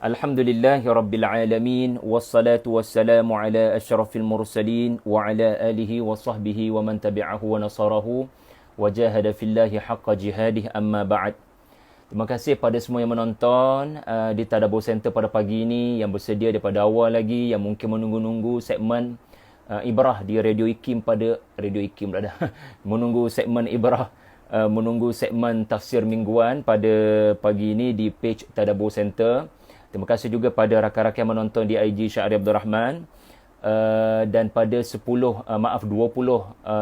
Alhamdulillahi Rabbil Alamin. Wassalatu wassalamu ala ashrafil mursalin. Wa ala alihi wa sahbihi wa man tabi'ahu wa nasarahu. Wa jahada fillahi haqqa jihadih, amma ba'd. Terima kasih pada semua yang menonton di Tadabbur Center pada pagi ini, yang bersedia daripada awal lagi, yang mungkin menunggu-nunggu segmen Ibrah di Radio IKIM pada Radio IKIM dah. Menunggu segmen Ibrah, menunggu segmen tafsir mingguan pada pagi ini di page Tadabbur Center. Terima kasih juga pada rakan-rakan yang menonton di IG Syahri Abdul Rahman. Dan pada 20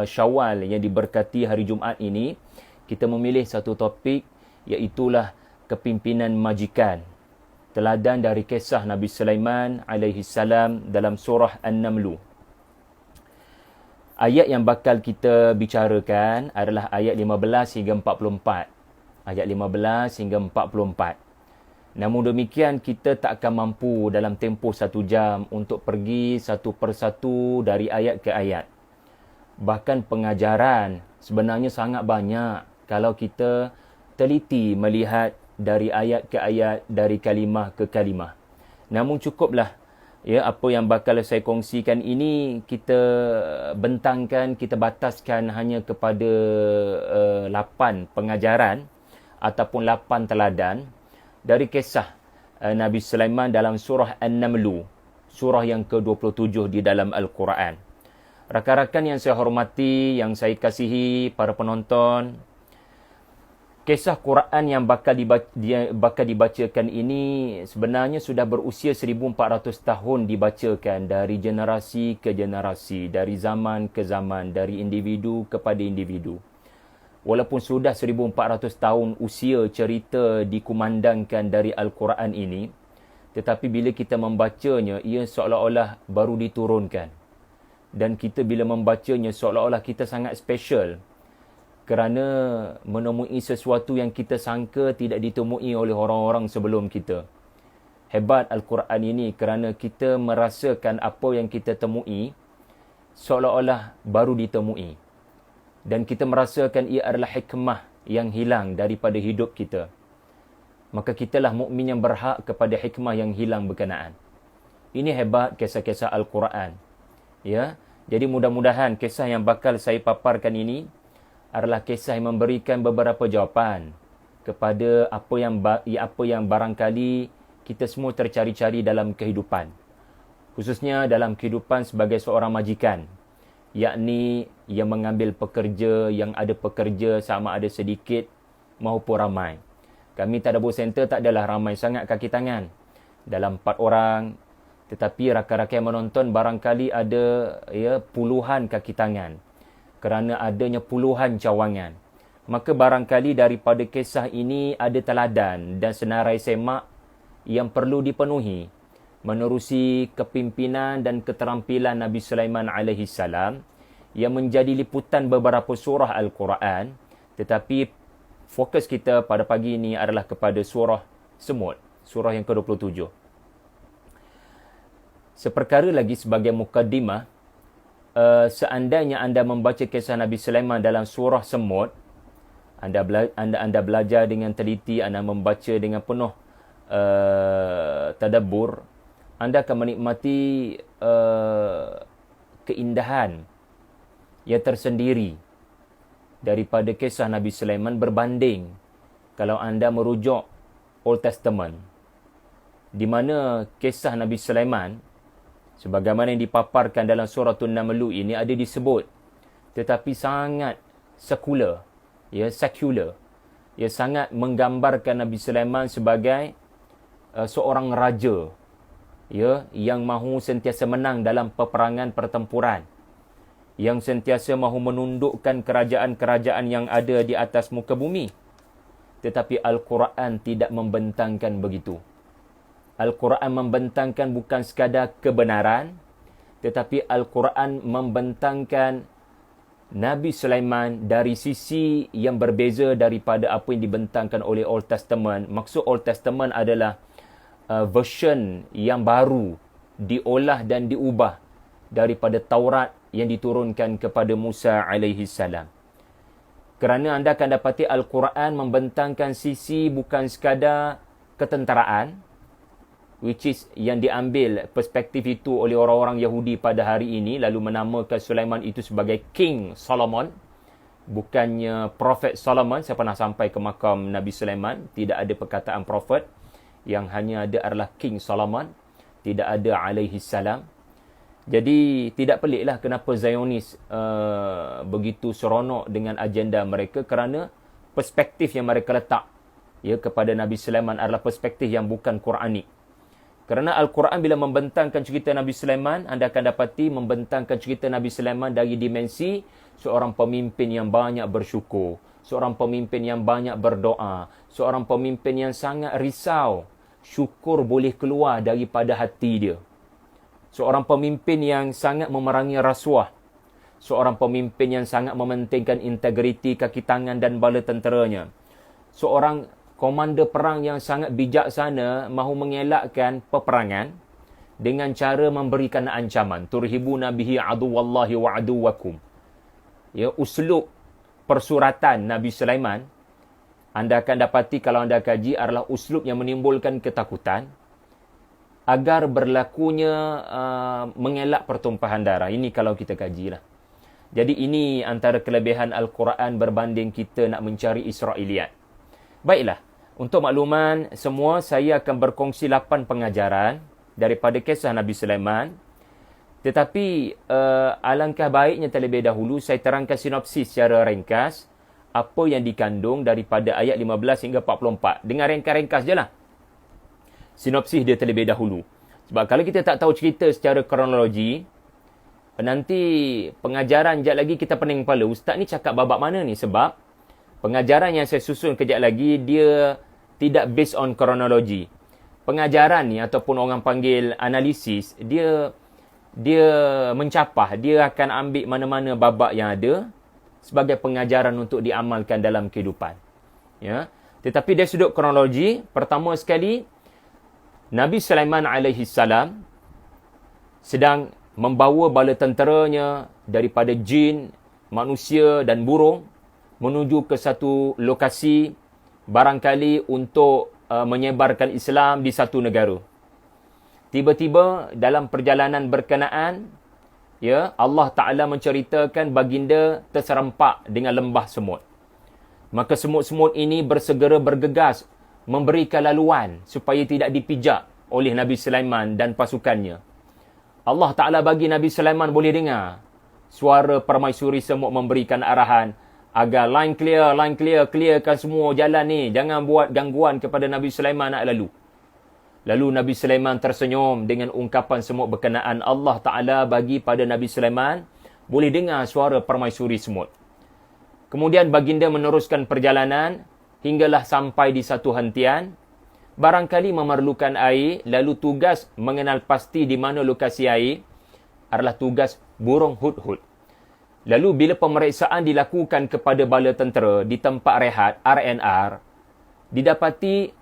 Syawal yang diberkati hari Jumaat ini, kita memilih satu topik, iaitulah kepimpinan majikan. Teladan dari kisah Nabi Sulaiman alaihi salam dalam surah An-Naml. Ayat yang bakal kita bicarakan adalah ayat 15 hingga 44. Ayat 15 hingga 44. Namun demikian, kita tak akan mampu dalam tempoh 1 jam untuk pergi satu persatu dari ayat ke ayat. Bahkan pengajaran sebenarnya sangat banyak kalau kita teliti melihat dari ayat ke ayat, dari kalimah ke kalimah. Namun cukuplah apa yang bakal saya kongsikan ini kita bentangkan, kita bataskan hanya kepada 8 pengajaran ataupun 8 teladan dari kisah Nabi Sulaiman dalam surah An-Naml, surah yang ke-27 di dalam Al-Quran. Rakan-rakan yang saya hormati, yang saya kasihi, para penonton, kisah Quran yang bakal dibacakan ini sebenarnya sudah berusia 1400 tahun dibacakan, dari generasi ke generasi, dari zaman ke zaman, dari individu kepada individu. Walaupun sudah 1400 tahun usia cerita dikumandangkan dari Al-Quran ini, tetapi bila kita membacanya, ia seolah-olah baru diturunkan. Dan kita bila membacanya, seolah-olah kita sangat special kerana menemui sesuatu yang kita sangka tidak ditemui oleh orang-orang sebelum kita. Hebat Al-Quran ini kerana kita merasakan apa yang kita temui seolah-olah baru ditemui. Dan kita merasakan ia adalah hikmah yang hilang daripada hidup kita. Maka kitalah mukmin yang berhak kepada hikmah yang hilang berkenaan. Ini hebat kisah-kisah Al-Quran. Ya, jadi mudah-mudahan kisah yang bakal saya paparkan ini adalah kisah yang memberikan beberapa jawapan kepada apa yang barangkali kita semua tercari-cari dalam kehidupan. Khususnya dalam kehidupan sebagai seorang majikan, yakni yang mengambil pekerja, yang ada pekerja sama ada sedikit maupun ramai. Kami Tadabbur Center tak adalah ramai sangat kaki tangan, dalam 4 orang, tetapi rakan-rakan yang menonton barangkali ada puluhan kaki tangan kerana adanya puluhan cawangan. Maka barangkali daripada kisah ini ada teladan dan senarai semak yang perlu dipenuhi menerusi kepimpinan dan keterampilan Nabi Sulaiman alaihi salam yang menjadi liputan beberapa surah Al-Quran, tetapi fokus kita pada pagi ini adalah kepada surah Semut, surah yang ke-27. Seperkara lagi sebagai mukaddimah, seandainya anda membaca kisah Nabi Sulaiman dalam surah Semut, anda belajar dengan teliti, anda membaca dengan penuh tadabbur, anda akan menikmati keindahan yang tersendiri daripada kisah Nabi Sulaiman berbanding kalau anda merujuk Old Testament, di mana kisah Nabi Sulaiman sebagaimana yang dipaparkan dalam surah An-Naml ini ada disebut, tetapi sangat sekular, secular, sangat menggambarkan Nabi Sulaiman sebagai seorang raja, yang mahu sentiasa menang dalam peperangan pertempuran, yang sentiasa mahu menundukkan kerajaan-kerajaan yang ada di atas muka bumi. Tetapi Al-Quran tidak membentangkan begitu. Al-Quran membentangkan bukan sekadar kebenaran, tetapi Al-Quran membentangkan Nabi Sulaiman dari sisi yang berbeza daripada apa yang dibentangkan oleh Old Testament. Maksud Old Testament adalah version yang baru, diolah dan diubah daripada Taurat yang diturunkan kepada Musa alaihi salam. Kerana anda akan dapati Al-Quran membentangkan sisi bukan sekadar ketenteraan, which is yang diambil perspektif itu oleh orang-orang Yahudi pada hari ini, lalu menamakan Sulaiman itu sebagai King Solomon, bukannya Prophet Solomon. Saya pernah sampai ke makam Nabi Sulaiman, tidak ada perkataan Prophet, yang hanya ada adalah King Solomon, tidak ada alaihi salam. Jadi tidak peliklah kenapa Zionis begitu seronok dengan agenda mereka, kerana perspektif yang mereka letak kepada Nabi Sulaiman adalah perspektif yang bukan Quranik. Kerana Al-Quran bila membentangkan cerita Nabi Sulaiman, anda akan dapati membentangkan cerita Nabi Sulaiman dari dimensi seorang pemimpin yang banyak bersyukur, seorang pemimpin yang banyak berdoa, seorang pemimpin yang sangat risau syukur boleh keluar daripada hati dia. Seorang pemimpin yang sangat memerangi rasuah. Seorang pemimpin yang sangat mementingkan integriti kaki tangan dan bala tenteranya. Seorang komander perang yang sangat bijaksana mahu mengelakkan peperangan dengan cara memberikan ancaman. Turhibuna bihi aduwallahi wa aduwakum. Uslub persuratan Nabi Sulaiman, anda akan dapati kalau anda kaji adalah uslub yang menimbulkan ketakutan, agar berlakunya mengelak pertumpahan darah. Ini kalau kita kajilah. Jadi ini antara kelebihan Al-Quran berbanding kita nak mencari Israiliyat. Baiklah, untuk makluman semua, saya akan berkongsi 8 pengajaran daripada kisah Nabi Sulaiman. Tetapi alangkah baiknya terlebih dahulu saya terangkan sinopsis secara ringkas apa yang dikandung daripada ayat 15 hingga 44. Dengan ringkas-ringkas je lah sinopsis dia terlebih dahulu. Sebab kalau kita tak tahu cerita secara kronologi, nanti pengajaran sekejap lagi kita pening kepala. Ustaz ni cakap babak mana ni? Sebab pengajaran yang saya susun kejap lagi, dia tidak based on kronologi. Pengajaran ni ataupun orang panggil analisis, dia mencapah. Dia akan ambil mana-mana babak yang ada sebagai pengajaran untuk diamalkan dalam kehidupan. Tetapi dari sudut kronologi, pertama sekali, Nabi Sulaiman alaihi salam sedang membawa bala tenteranya daripada jin, manusia dan burung menuju ke satu lokasi barangkali untuk menyebarkan Islam di satu negara. Tiba-tiba dalam perjalanan berkenaan, Allah Ta'ala menceritakan baginda terserempak dengan lembah semut. Maka semut-semut ini bersegera bergegas memberikan laluan supaya tidak dipijak oleh Nabi Sulaiman dan pasukannya. Allah Ta'ala bagi Nabi Sulaiman boleh dengar suara permaisuri semut memberikan arahan agar line clear, clearkan semua jalan ni. Jangan buat gangguan kepada Nabi Sulaiman nak lalu. Lalu Nabi Sulaiman tersenyum dengan ungkapan semut berkenaan. Allah Ta'ala bagi pada Nabi Sulaiman boleh dengar suara permaisuri semut. Kemudian baginda meneruskan perjalanan hinggalah sampai di satu hentian. Barangkali memerlukan air, lalu tugas mengenal pasti di mana lokasi air adalah tugas burung hudhud. Lalu bila pemeriksaan dilakukan kepada bala tentera di tempat rehat RNR, didapati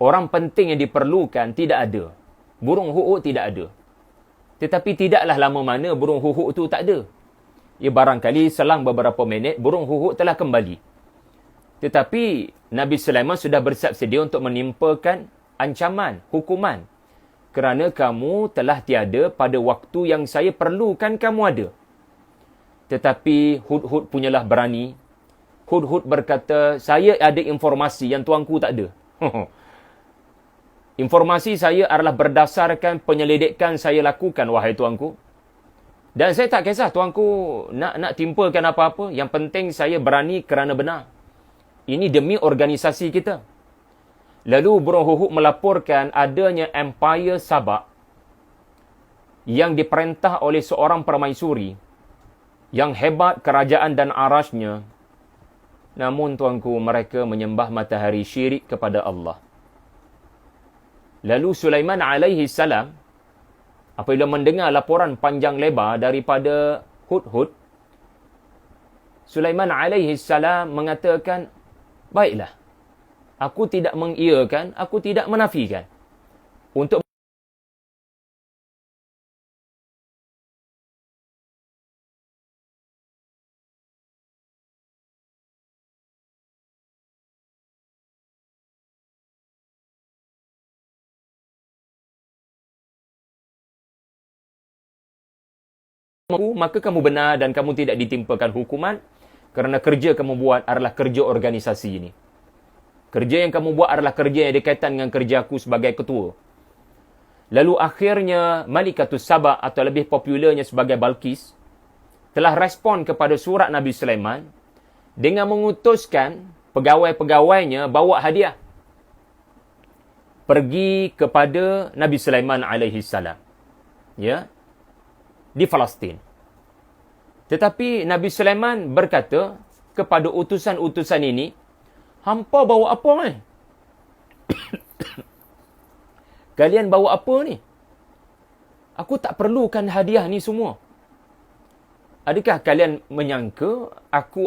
orang penting yang diperlukan tidak ada. Burung hudhud tidak ada. Tetapi tidaklah lama mana burung hudhud itu tak ada. Barangkali selang beberapa minit burung hudhud telah kembali. Tetapi Nabi Sulaiman sudah bersiap sedia untuk menimpakan ancaman, hukuman. Kerana kamu telah tiada pada waktu yang saya perlukan kamu ada. Tetapi Hudhud punyalah berani. Hudhud berkata, saya ada informasi yang tuanku tak ada. Informasi saya adalah berdasarkan penyelidikan saya lakukan, wahai tuanku. Dan saya tak kisah tuanku nak timpakan apa-apa. Yang penting saya berani kerana benar. Ini demi organisasi kita. Lalu burung hudhud melaporkan adanya Empire Sabak yang diperintah oleh seorang permaisuri yang hebat kerajaan dan arasnya. Namun tuanku, mereka menyembah matahari, syirik kepada Allah. Lalu Sulaiman alaihi salam apabila mendengar laporan panjang lebar daripada Hudhud, Sulaiman alaihi salam mengatakan, baiklah, aku tidak mengiyakan, aku tidak menafikan. Untuk maka kamu benar dan kamu tidak ditimpakan hukuman kerana kerja kamu buat adalah kerja organisasi ini. Kerja yang kamu buat adalah kerja yang berkaitan dengan kerja aku sebagai ketua. Lalu akhirnya Malikatus Saba atau lebih popularnya sebagai Balqis telah respon kepada surat Nabi Sulaiman dengan mengutuskan pegawai-pegawainya bawa hadiah pergi kepada Nabi Sulaiman alaihi salam. Ya. Di Palestin. Tetapi Nabi Sulaiman berkata kepada utusan-utusan ini, hampa bawa apa ni? Kalian bawa apa ni? Aku tak perlukan hadiah ni semua. Adakah kalian menyangka aku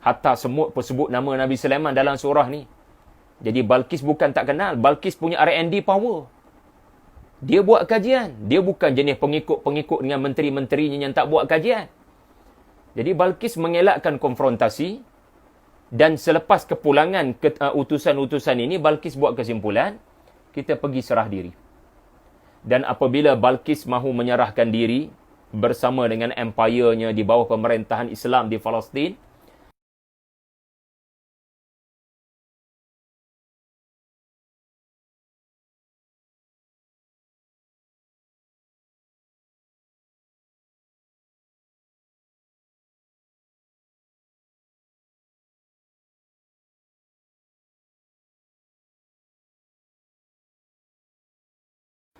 hatta semut pun sebut nama Nabi Sulaiman dalam surah ni. Jadi Balqis bukan tak kenal. Balqis punya R&D power. Dia buat kajian. Dia bukan jenis pengikut-pengikut dengan menteri-menterinya yang tak buat kajian. Jadi Balqis mengelakkan konfrontasi. Dan selepas kepulangan utusan-utusan ini, Balqis buat kesimpulan, kita pergi serah diri. Dan apabila Balqis mahu menyerahkan diri bersama dengan empire-nya di bawah pemerintahan Islam di Palestin,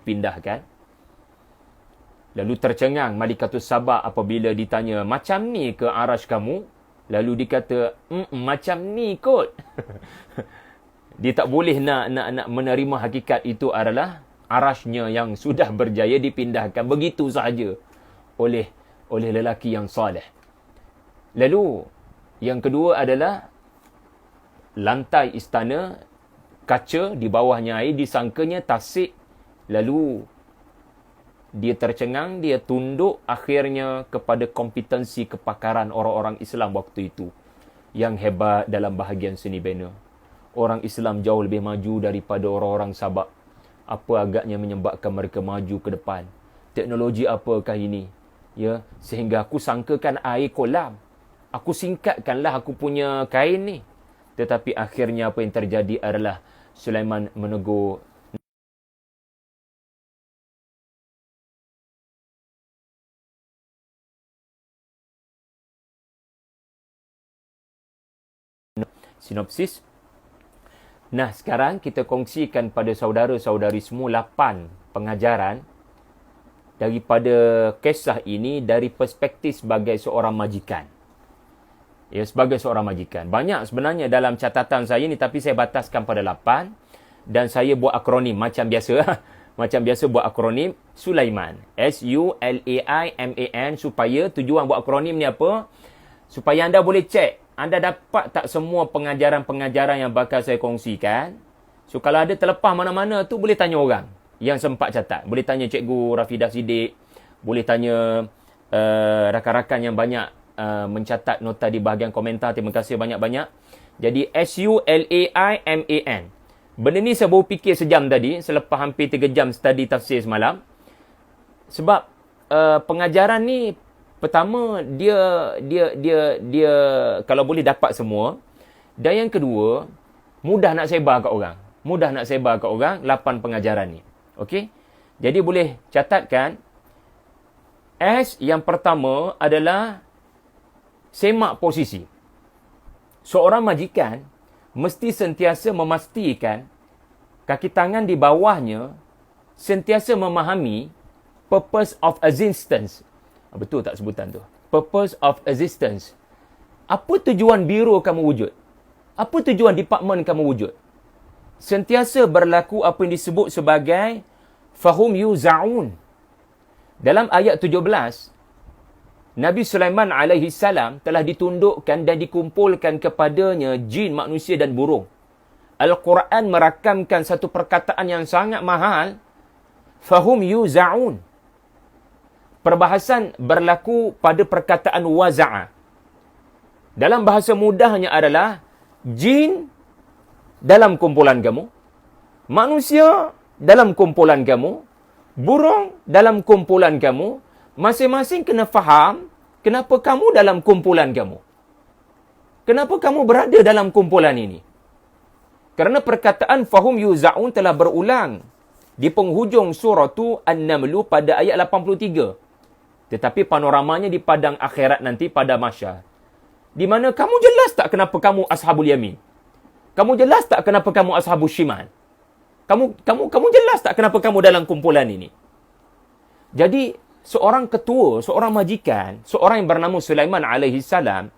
pindahkan. Lalu tercengang Malikatus Saba apabila ditanya, macam ni ke arash kamu? Lalu dia kata, macam ni kot. Dia tak boleh nak menerima hakikat itu adalah arashnya yang sudah berjaya dipindahkan begitu sahaja oleh lelaki yang soleh. Lalu yang kedua adalah lantai istana, kaca di bawahnya air, disangkanya tasik. Lalu dia tercengang, dia tunduk akhirnya kepada kompetensi kepakaran orang-orang Islam waktu itu yang hebat dalam bahagian seni bina. Orang Islam jauh lebih maju daripada orang-orang Sabak. Apa agaknya menyebabkan mereka maju ke depan? Teknologi apakah ini? Ya, sehingga aku sangkakan air kolam. Aku singkatkanlah aku punya kain ni. Tetapi akhirnya apa yang terjadi adalah Sulaiman menegur sinopsis. Nah, sekarang kita kongsikan pada saudara-saudari semua 8 pengajaran daripada kisah ini dari perspektif sebagai seorang majikan. Ya, sebagai seorang majikan. Banyak sebenarnya dalam catatan saya ni, tapi saya bataskan pada 8 dan saya buat akronim macam biasa. Macam biasa buat akronim Sulaiman. S-U-L-A-I-M-A-N, supaya tujuan buat akronim ni apa? Supaya anda boleh cek anda dapat tak semua pengajaran-pengajaran yang bakal saya kongsikan. So, kalau ada terlepas mana-mana tu, boleh tanya orang yang sempat catat. Boleh tanya Cikgu Rafidah Siddiq. Boleh tanya rakan-rakan yang banyak mencatat nota di bahagian komentar. Terima kasih banyak-banyak. Jadi, S-U-L-A-I-M-A-N. Benda ni saya baru fikir sejam tadi, selepas hampir 3 jam study tafsir semalam. Sebab pengajaran ni, pertama, dia kalau boleh dapat semua. Dan yang kedua, mudah nak sebar kat orang. Mudah nak sebar kat orang 8 pengajaran ni. Okey? Jadi boleh catatkan. S yang pertama adalah semak posisi. Seorang majikan mesti sentiasa memastikan kaki tangan di bawahnya sentiasa memahami purpose of existence. Betul tak sebutan tu? Purpose of existence. Apa tujuan biro kamu wujud? Apa tujuan department kamu wujud? Sentiasa berlaku apa yang disebut sebagai fahum yuza'un. Dalam ayat 17, Nabi Sulaiman alaihi salam telah ditundukkan dan dikumpulkan kepadanya jin, manusia dan burung. Al-Quran merakamkan satu perkataan yang sangat mahal, fahum yuza'un. Perbahasan berlaku pada perkataan waza'a. Dalam bahasa mudahnya adalah jin dalam kumpulan kamu, manusia dalam kumpulan kamu, burung dalam kumpulan kamu, masing-masing kena faham kenapa kamu dalam kumpulan kamu. Kenapa kamu berada dalam kumpulan ini? Kerana perkataan fahum yuza'un telah berulang di penghujung surah An-Naml pada ayat 83. Tetapi panoramanya di padang akhirat nanti pada mahsyar. Di mana kamu jelas tak kenapa kamu ashabul yamin? Kamu jelas tak kenapa kamu ashabul shimal? Kamu jelas tak kenapa kamu dalam kumpulan ini? Jadi, seorang ketua, seorang majikan, seorang yang bernama Sulaiman alaihi salam,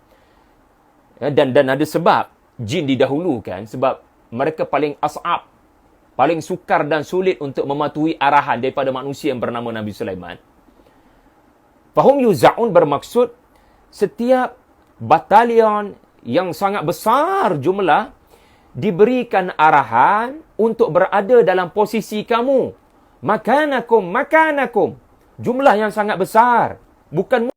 dan ada sebab jin didahulukan, sebab mereka paling as'ab, paling sukar dan sulit untuk mematuhi arahan daripada manusia yang bernama Nabi Sulaiman. Fahum yuza'un bermaksud setiap batalion yang sangat besar jumlah diberikan arahan untuk berada dalam posisi kamu. Makanakum. Jumlah yang sangat besar. Bukan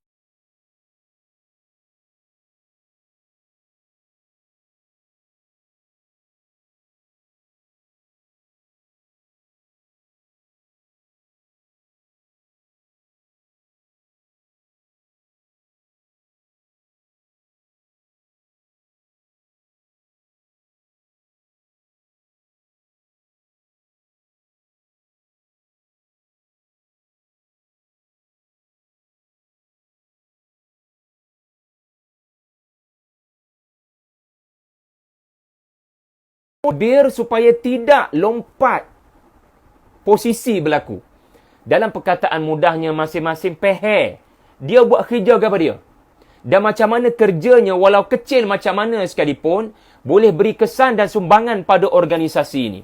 bir supaya tidak lompat posisi berlaku. Dalam perkataan mudahnya, masing-masing peher. Dia buat kerja kepada dia. Dan macam mana kerjanya, walau kecil macam mana sekalipun, boleh beri kesan dan sumbangan pada organisasi ini.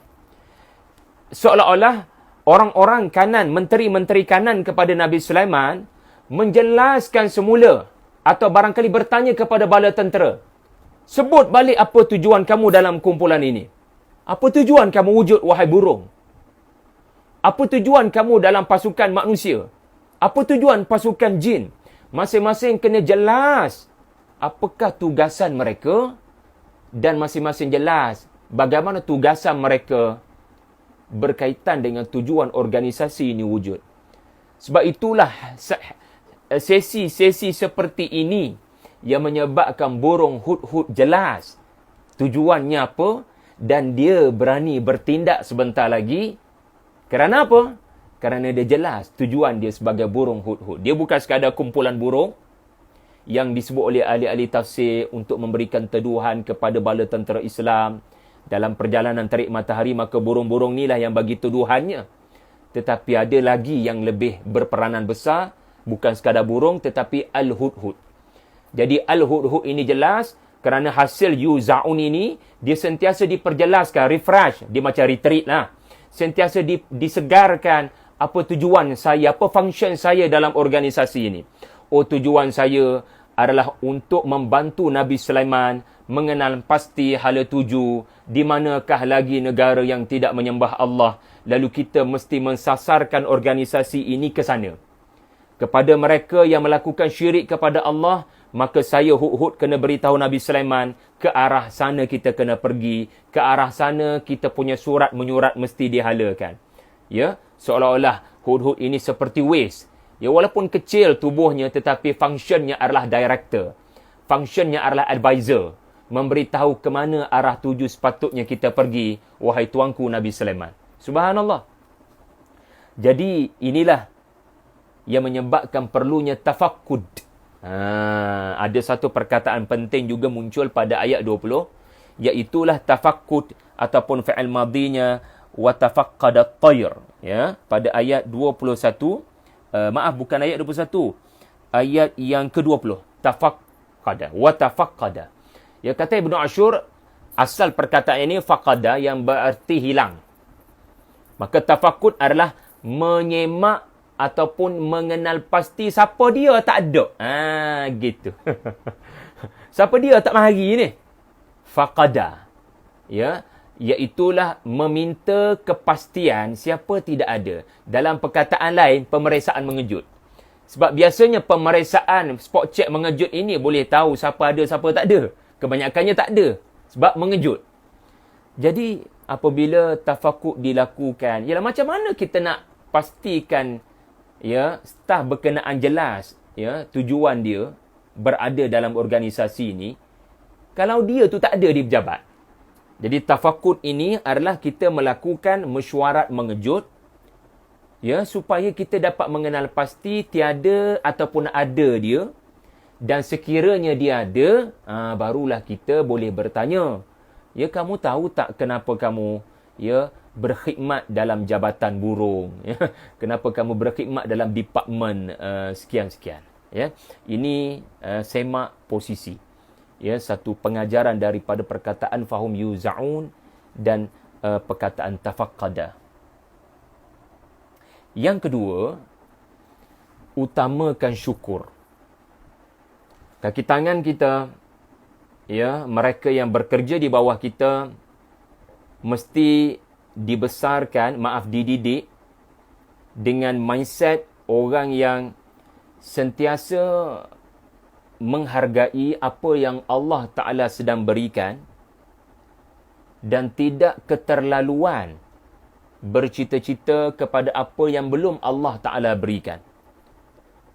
Seolah-olah orang-orang kanan, menteri-menteri kanan kepada Nabi Sulaiman, menjelaskan semula atau barangkali bertanya kepada bala tentera. Sebut balik apa tujuan kamu dalam kumpulan ini. Apa tujuan kamu wujud, wahai burung? Apa tujuan kamu dalam pasukan manusia? Apa tujuan pasukan jin? Masing-masing kena jelas apakah tugasan mereka dan masing-masing jelas bagaimana tugasan mereka berkaitan dengan tujuan organisasi ini wujud. Sebab itulah sesi-sesi seperti ini yang menyebabkan burung hudhud jelas tujuannya apa dan dia berani bertindak sebentar lagi. Kerana apa? Kerana dia jelas tujuan dia sebagai burung hudhud. Dia bukan sekadar kumpulan burung yang disebut oleh ahli-ahli tafsir untuk memberikan teduhan kepada bala tentera Islam dalam perjalanan tarik matahari, maka burung-burung inilah yang bagi tuduhannya. Tetapi ada lagi yang lebih berperanan besar, bukan sekadar burung tetapi al-hudhud. Jadi al-hudhud ini jelas kerana hasil yuza'un ini dia sentiasa diperjelaskan, refresh, dia macam retreat lah. Sentiasa disegarkan apa tujuan saya, apa function saya dalam organisasi ini. Oh, tujuan saya adalah untuk membantu Nabi Sulaiman mengenal pasti hala tuju di manakah lagi negara yang tidak menyembah Allah. Lalu kita mesti mensasarkan organisasi ini ke sana. Kepada mereka yang melakukan syirik kepada Allah, maka saya hud-hud kena beritahu Nabi Sulaiman, ke arah sana kita kena pergi, ke arah sana kita punya surat menyurat mesti dihalakan. Ya, seolah-olah hud-hud ini seperti waste. Ya, walaupun kecil tubuhnya tetapi fungsinya adalah director. Fungsinya adalah advisor. Memberitahu ke mana arah tuju sepatutnya kita pergi, wahai tuanku Nabi Sulaiman. Subhanallah. Jadi inilah yang menyebabkan perlunya tafakkud. Ada satu perkataan penting juga muncul pada ayat 20, iaitulah tafakkud ataupun fi'il madinya wa tafaqqadat tayr. Ya, pada ayat 21, bukan ayat 21, ayat yang ke-20. Tafaqqada wa tafaqqada. Ya, kata Ibnu Ashur, asal perkataan ini faqada yang berarti hilang. Maka tafakud adalah menyemak ataupun mengenal pasti siapa dia tak ada. Gitu. Siapa dia tak mari ni? Faqada. Ya, iaitulah meminta kepastian siapa tidak ada. Dalam perkataan lain, pemeriksaan mengejut. Sebab biasanya pemeriksaan spot check mengejut ini boleh tahu siapa ada, siapa tak ada. Kebanyakannya tak ada. Sebab mengejut. Jadi, apabila tafakud dilakukan, ialah macam mana kita nak pastikan ya staf berkenaan jelas ya tujuan dia berada dalam organisasi ini kalau dia tu tak ada di pejabat. Jadi tafakud ini adalah kita melakukan mesyuarat mengejut ya supaya kita dapat mengenal pasti tiada ataupun ada dia, dan sekiranya dia ada, barulah kita boleh bertanya, ya kamu tahu tak kenapa kamu ya berkhidmat dalam jabatan burung, ya? Kenapa kamu berkhidmat dalam departmen sekian-sekian, ya. Ini semak posisi, ya, satu pengajaran daripada perkataan fahum yuzaun dan perkataan tafaqqada. Yang kedua, utamakan syukur. Kaki tangan kita, ya, mereka yang bekerja di bawah kita mesti dibesarkan, dididik dengan mindset orang yang sentiasa menghargai apa yang Allah Ta'ala sedang berikan dan tidak keterlaluan bercita-cita kepada apa yang belum Allah Ta'ala berikan.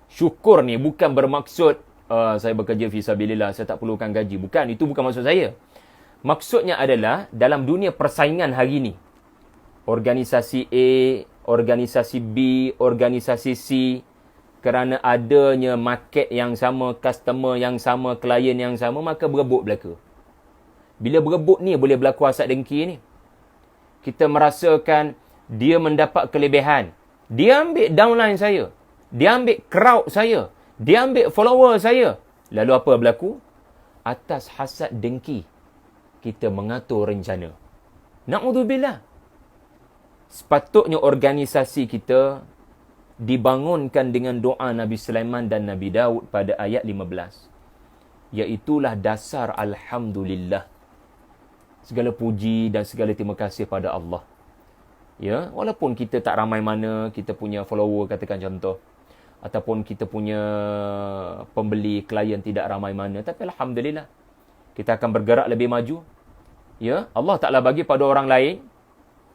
Syukur ni bukan bermaksud saya bekerja fisabilillah, saya tak perlukan gaji. Bukan, itu bukan maksud saya. Maksudnya adalah dalam dunia persaingan hari ini, organisasi A, organisasi B, organisasi C, kerana adanya market yang sama, customer yang sama, klien yang sama, maka berebut belaka. Bila berebut ni boleh berlaku hasad dengki ni. Kita merasakan dia mendapat kelebihan. Dia ambil downline saya. Dia ambil crowd saya. Dia ambil follower saya. Lalu apa berlaku? Atas hasad dengki, kita mengatur rencana. Na'udzubillah. Sepatutnya organisasi kita dibangunkan dengan doa Nabi Sulaiman dan Nabi Daud pada ayat 15. Iaitulah dasar alhamdulillah. Segala puji dan segala terima kasih pada Allah. Ya, walaupun kita tak ramai mana, kita punya follower katakan contoh, ataupun kita punya pembeli, klien tidak ramai mana, tapi alhamdulillah kita akan bergerak lebih maju. Ya, Allah Ta'ala bagi pada orang lain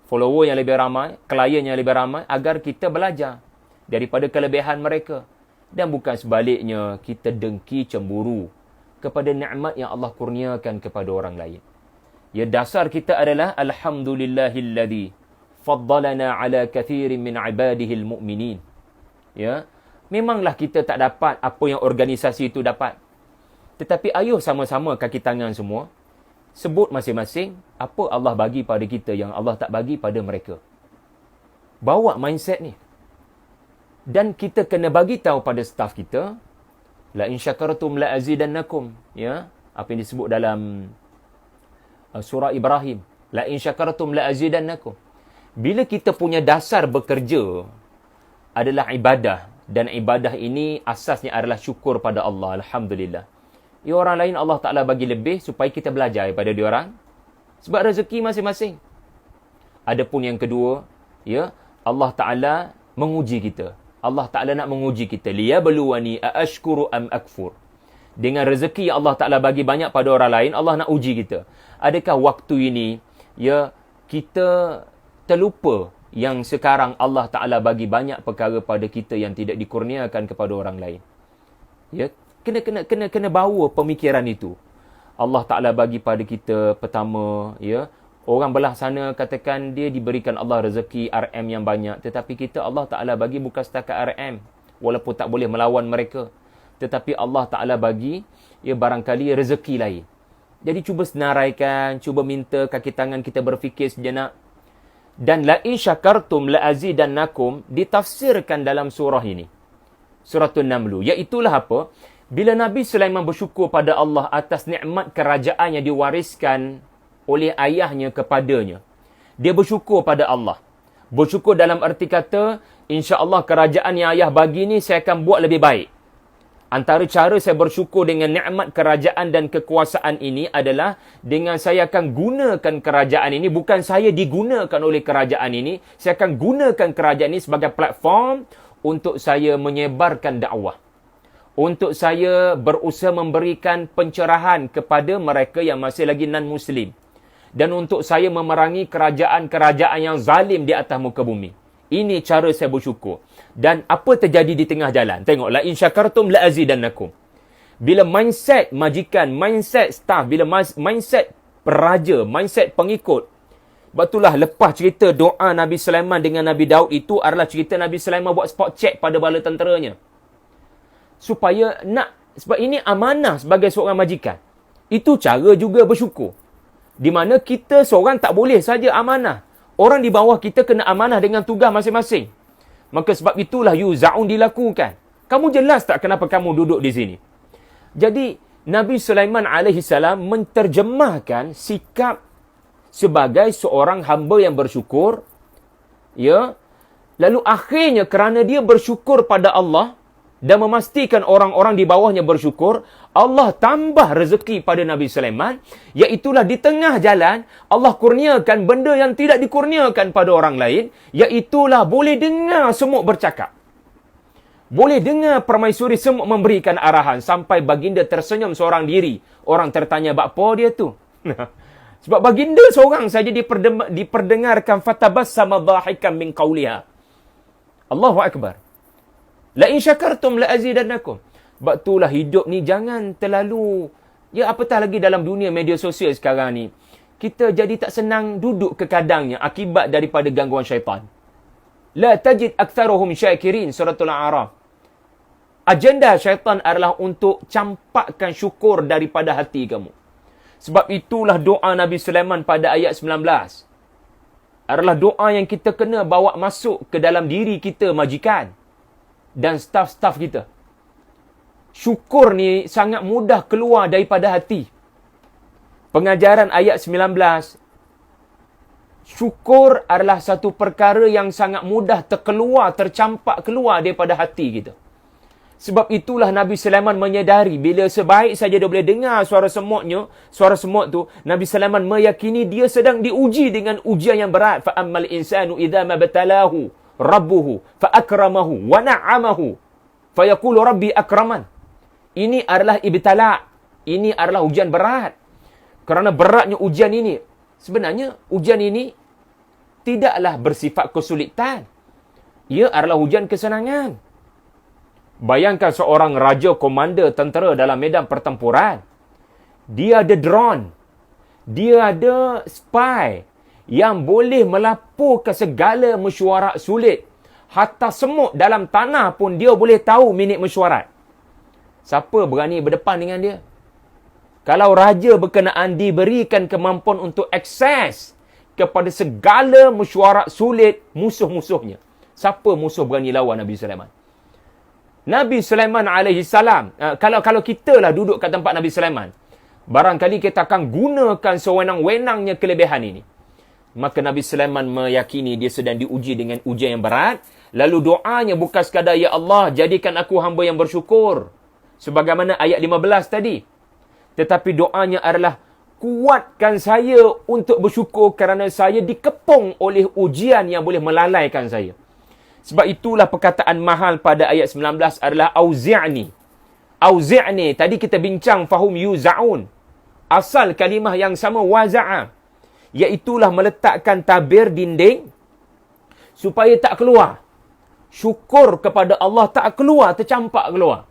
follower yang lebih ramai, klien yang lebih ramai, agar kita belajar daripada kelebihan mereka. Dan bukan sebaliknya, kita dengki cemburu kepada nikmat yang Allah kurniakan kepada orang lain. Ya, dasar kita adalah alhamdulillahilladzi faddalana ala kathirin min ibadihil mu'minin. Ya, memanglah kita tak dapat apa yang organisasi itu dapat. Tetapi ayuh sama-sama kaki tangan semua sebut masing-masing apa Allah bagi pada kita yang Allah tak bagi pada mereka. Bawa mindset ni. Dan kita kena bagi tahu pada staff kita, la in syakartum la azidannakum, ya, apa yang disebut dalam surah Ibrahim, la in syakartum la azidannakum. Bila kita punya dasar bekerja adalah ibadah, dan ibadah ini asasnya adalah syukur pada Allah, alhamdulillah. Ya, orang lain Allah Ta'ala bagi lebih supaya kita belajar daripada diorang. Sebab rezeki masing-masing. Adapun yang kedua, ya, Allah Ta'ala menguji kita. Allah Ta'ala nak menguji kita. Liyabluwani aashkuru am akfur. Dengan rezeki yang Allah Ta'ala bagi banyak pada orang lain, Allah nak uji kita. Adakah waktu ini, ya, kita terlupa yang sekarang Allah Ta'ala bagi banyak perkara pada kita yang tidak dikurniakan kepada orang lain. Ya, kena bawa pemikiran itu. Allah Ta'ala bagi pada kita pertama, ya, orang belah sana katakan dia diberikan Allah rezeki RM yang banyak, tetapi kita Allah Ta'ala bagi bukan setakat RM, walaupun tak boleh melawan mereka, tetapi Allah Ta'ala bagi, ya, barangkali rezeki lain. Jadi cuba senaraikan, cuba minta kaki tangan kita berfikir sejenak. Dan la in syakartum la azidannakum ditafsirkan dalam surah ini. Suratul Naml. Iaitulah apa? Bila Nabi Sulaiman bersyukur pada Allah atas nikmat kerajaan yang diwariskan oleh ayahnya kepadanya. Dia bersyukur pada Allah. Bersyukur dalam arti kata, insya-Allah kerajaan yang ayah bagi ni saya akan buat lebih baik. Antara cara saya bersyukur dengan nikmat kerajaan dan kekuasaan ini adalah dengan saya akan gunakan kerajaan ini, bukan saya digunakan oleh kerajaan ini, saya akan gunakan kerajaan ini sebagai platform untuk saya menyebarkan dakwah. Untuk saya berusaha memberikan pencerahan kepada mereka yang masih lagi non-Muslim. Dan untuk saya memerangi kerajaan-kerajaan yang zalim di atas muka bumi. Ini cara saya bersyukur. Dan apa terjadi di tengah jalan? Tengok, la in syakartum la azidannakum. Bila mindset majikan, mindset staff, bila mindset raja, mindset pengikut. Sebab itulah lepas cerita doa Nabi Sulaiman dengan Nabi Daud itu adalah cerita Nabi Sulaiman buat spot check pada bala tenteranya. Supaya sebab ini amanah sebagai seorang majikan. Itu cara juga bersyukur. Di mana kita seorang tak boleh saja amanah. Orang di bawah kita kena amanah dengan tugas masing-masing. Maka sebab itulah yuza'un dilakukan. Kamu jelas tak kenapa kamu duduk di sini? Jadi, Nabi Sulaiman AS menterjemahkan sikap sebagai seorang hamba yang bersyukur. Ya. Lalu akhirnya kerana dia bersyukur pada Allah dan memastikan orang-orang di bawahnya bersyukur, Allah tambah rezeki pada Nabi Sulaiman, iaitulah di tengah jalan, Allah kurniakan benda yang tidak dikurniakan pada orang lain, iaitulah boleh dengar semut bercakap. Boleh dengar permaisuri semut memberikan arahan, sampai baginda tersenyum seorang diri. Orang tertanya, apa dia tu? Sebab baginda seorang saja diperdengarkan, fatabassama dhahikan min qawliha. Allahu Akbar. La in syakartum la azidannakum. Sebab itulah hidup ni jangan terlalu, apatah lagi dalam dunia media sosial sekarang ni. Kita jadi tak senang duduk ke kadangnya akibat daripada gangguan syaitan. La tajid aktsaruhum syakirin, suratul A'raf. Agenda syaitan adalah untuk campakkan syukur daripada hati kamu. Sebab itulah doa Nabi Sulaiman pada ayat 19. Adalah doa yang kita kena bawa masuk ke dalam diri kita majikan dan staf-staf kita. Syukur ni sangat mudah keluar daripada hati. Pengajaran ayat 19. Syukur adalah satu perkara yang sangat mudah tercampak keluar daripada hati kita. Sebab itulah Nabi Sulaiman menyedari bila sebaik saja dia boleh dengar suara semut tu, Nabi Sulaiman meyakini dia sedang diuji dengan ujian yang berat. Fa ammal insanu idza mabtalahu rabbuhu fa akramahu wa na'amahu fa yaqulu rabbi akraman. Ini adalah ibtala. Ini adalah ujian berat. Kerana beratnya ujian ini, sebenarnya ujian ini tidaklah bersifat kesulitan. Ia adalah ujian kesenangan. Bayangkan seorang raja komander tentera dalam medan pertempuran. Dia ada drone. Dia ada spy yang boleh melaporkan segala mesyuarat sulit. Hatta semut dalam tanah pun dia boleh tahu minit mesyuarat. Siapa berani berdepan dengan dia? Kalau raja berkenaan diberikan kemampuan untuk akses kepada segala mesyuarat sulit musuh-musuhnya, siapa musuh berani lawan Nabi Sulaiman? Nabi Sulaiman AS, kalau kita lah duduk kat tempat Nabi Sulaiman, barangkali kita akan gunakan sewenang-wenangnya kelebihan ini. Maka Nabi Sulaiman meyakini dia sedang diuji dengan ujian yang berat. Lalu doanya bukan sekadar, ya Allah, jadikan aku hamba yang bersyukur, sebagaimana ayat 15 tadi. Tetapi doanya adalah, kuatkan saya untuk bersyukur kerana saya dikepung oleh ujian yang boleh melalaikan saya. Sebab itulah perkataan mahal pada ayat 19 adalah auzi'ni. Auzi'ni, tadi kita bincang fahum yuza'un. Asal kalimah yang sama waza'a, iaitulah meletakkan tabir dinding supaya tak keluar. Syukur kepada Allah tak keluar, tercampak keluar.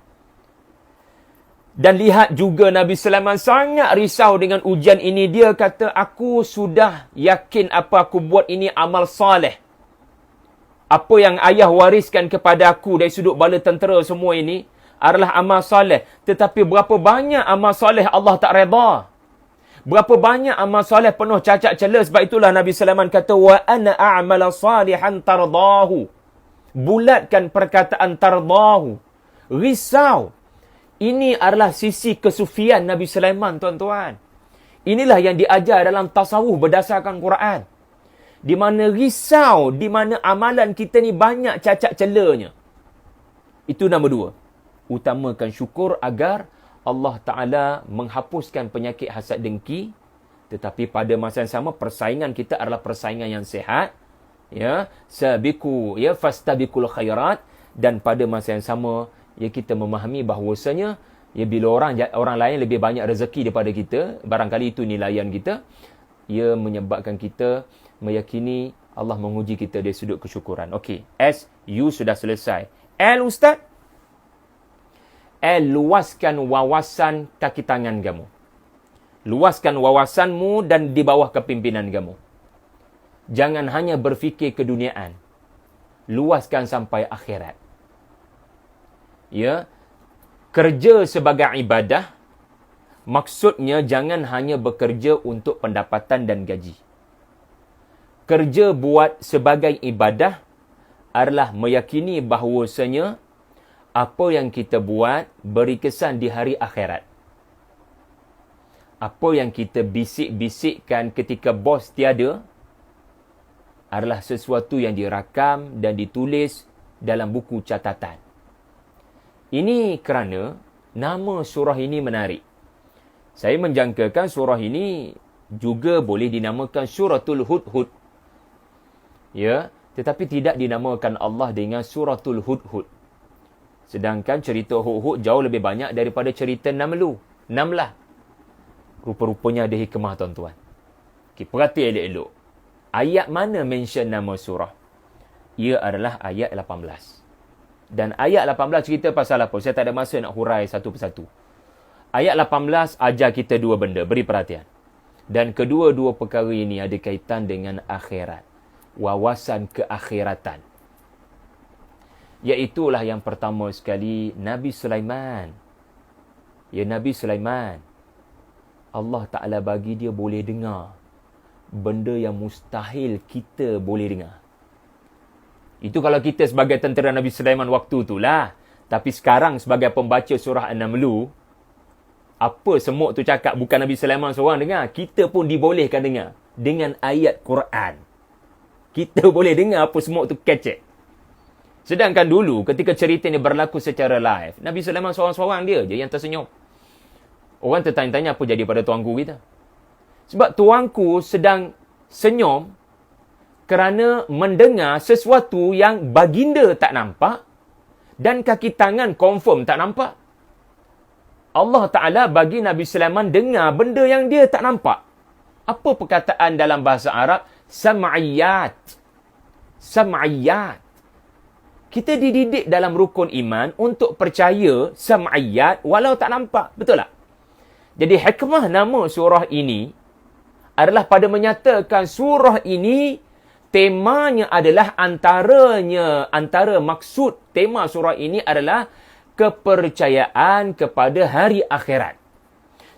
Dan lihat juga Nabi Sulaiman sangat risau dengan ujian ini. Dia kata, aku sudah yakin apa aku buat ini amal saleh. Apa yang ayah wariskan kepada aku dari sudut bala tentera semua ini adalah amal saleh. Tetapi berapa banyak amal saleh Allah tak redha. Berapa banyak amal soleh penuh cacat celah. Sebab itulah Nabi Sulaiman kata, wa ana a'mala salihan tardahu. Bulatkan perkataan tardahu. Risau. Ini adalah sisi kesufian Nabi Sulaiman, tuan-tuan. Inilah yang diajar dalam tasawuf berdasarkan Quran. Di mana risau, di mana amalan kita ni banyak cacat celahnya. Itu nombor 2. Utamakan syukur agar Allah Ta'ala menghapuskan penyakit hasad dengki. Tetapi pada masa yang sama, persaingan kita adalah persaingan yang sihat. Ya, sabiku, ya, fastabiqul khairat. Dan pada masa yang sama, ya, kita memahami bahawasanya, ya, bila orang lain lebih banyak rezeki daripada kita, barangkali itu nilaian kita, ia menyebabkan kita meyakini Allah menguji kita dari sudut kesyukuran. Okey, S, U sudah selesai. L, Ustaz? Luaskan wawasan kaki tangan kamu. Luaskan wawasanmu dan di bawah kepimpinan kamu. Jangan hanya berfikir keduniaan. Luaskan sampai akhirat. Ya. Kerja sebagai ibadah, maksudnya jangan hanya bekerja untuk pendapatan dan gaji. Kerja buat sebagai ibadah adalah meyakini bahawasanya apa yang kita buat beri kesan di hari akhirat. Apa yang kita bisik-bisikkan ketika bos tiada adalah sesuatu yang dirakam dan ditulis dalam buku catatan. Ini kerana nama surah ini menarik. Saya menjangkakan surah ini juga boleh dinamakan Suratul Hudhud. Ya, tetapi tidak dinamakan Allah dengan Suratul Hudhud. Sedangkan cerita Hudhud jauh lebih banyak daripada cerita Namlah. Rupa-rupanya ada hikmah, tuan-tuan. Okay, perhati elok-elok. Ayat mana mention nama surah? Ia adalah ayat 18. Dan ayat 18 cerita pasal apa? Saya tak ada masa nak hurai satu persatu. Ayat 18 ajar kita dua benda. Beri perhatian. Dan kedua-dua perkara ini ada kaitan dengan akhirat. Wawasan keakhiratan. Iaitulah yang pertama sekali, Nabi Sulaiman. Ya, Nabi Sulaiman. Allah Ta'ala bagi dia boleh dengar benda yang mustahil kita boleh dengar. Itu kalau kita sebagai tentera Nabi Sulaiman waktu itulah. Tapi sekarang sebagai pembaca surah An-Naml, apa semut tu cakap bukan Nabi Sulaiman seorang dengar. Kita pun dibolehkan dengar. Dengan ayat Quran. Kita boleh dengar apa semut tu kecek. Sedangkan dulu ketika cerita ni berlaku secara live, Nabi Sulaiman seorang-seorang dia je yang tersenyum. Orang tertanya-tanya apa jadi pada tuanku kita. Sebab tuanku sedang senyum kerana mendengar sesuatu yang baginda tak nampak dan kaki tangan confirm tak nampak. Allah Ta'ala bagi Nabi Sulaiman dengar benda yang dia tak nampak. Apa perkataan dalam bahasa Arab? Sam'iyat. Sam'iyat. Kita dididik dalam rukun iman untuk percaya sam'iyat walau tak nampak. Betul tak? Jadi hikmah nama surah ini adalah pada menyatakan surah ini temanya adalah antara maksud tema surah ini adalah kepercayaan kepada hari akhirat.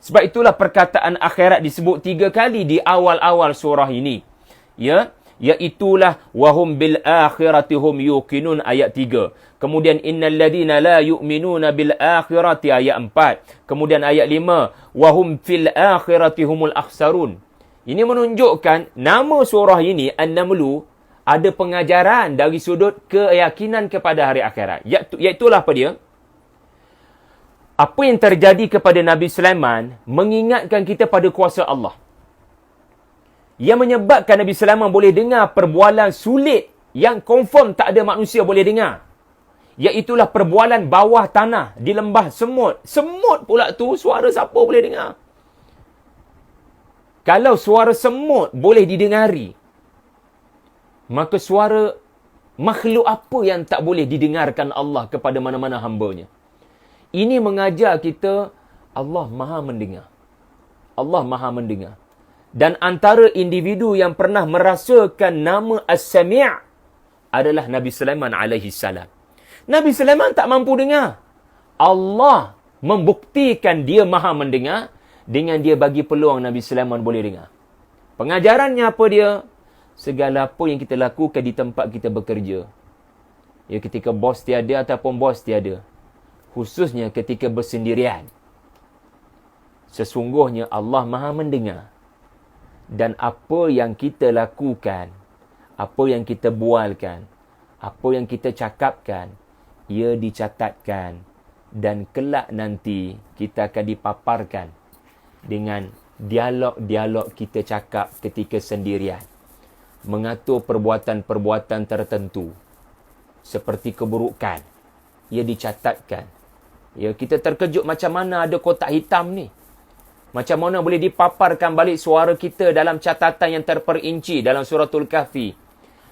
Sebab itulah perkataan akhirat disebut 3 kali di awal-awal surah ini. Ya, iaitulah wahum bil akhirati hum yuqinun ayat 3. Kemudian innal ladina la yu'minuna bil akhirati ayat 4. Kemudian ayat 5 wahum fil akhirati humul akhsarun. Ini menunjukkan nama surah ini An-Naml ada pengajaran dari sudut keyakinan kepada hari akhirat. Iaitulah apa dia? Apa yang terjadi kepada Nabi Sulaiman mengingatkan kita pada kuasa Allah. Yang menyebabkan Nabi Sulaiman boleh dengar perbualan sulit yang confirm tak ada manusia boleh dengar. Iaitulah perbualan bawah tanah di lembah semut. Semut pula tu suara siapa boleh dengar? Kalau suara semut boleh didengari, maka suara makhluk apa yang tak boleh didengarkan Allah kepada mana-mana hamba-Nya? Ini mengajar kita Allah Maha mendengar. Allah Maha mendengar. Dan antara individu yang pernah merasakan nama As-Sami' adalah Nabi Sulaiman alaihi salam. Nabi Sulaiman tak mampu dengar. Allah membuktikan dia Maha mendengar dengan dia bagi peluang Nabi Sulaiman boleh dengar. Pengajarannya apa dia? Segala apa yang kita lakukan di tempat kita bekerja. Ya, ketika bos tiada ataupun bos tiada. Khususnya ketika bersendirian. Sesungguhnya Allah Maha mendengar. Dan apa yang kita lakukan, apa yang kita bualkan, apa yang kita cakapkan, ia dicatatkan. Dan kelak nanti kita akan dipaparkan dengan dialog-dialog kita cakap ketika sendirian. Mengatur perbuatan-perbuatan tertentu. Seperti keburukan. Ia dicatatkan. Ya, kita terkejut macam mana ada kotak hitam ni. Macam mana boleh dipaparkan balik suara kita dalam catatan yang terperinci dalam suratul Kahfi.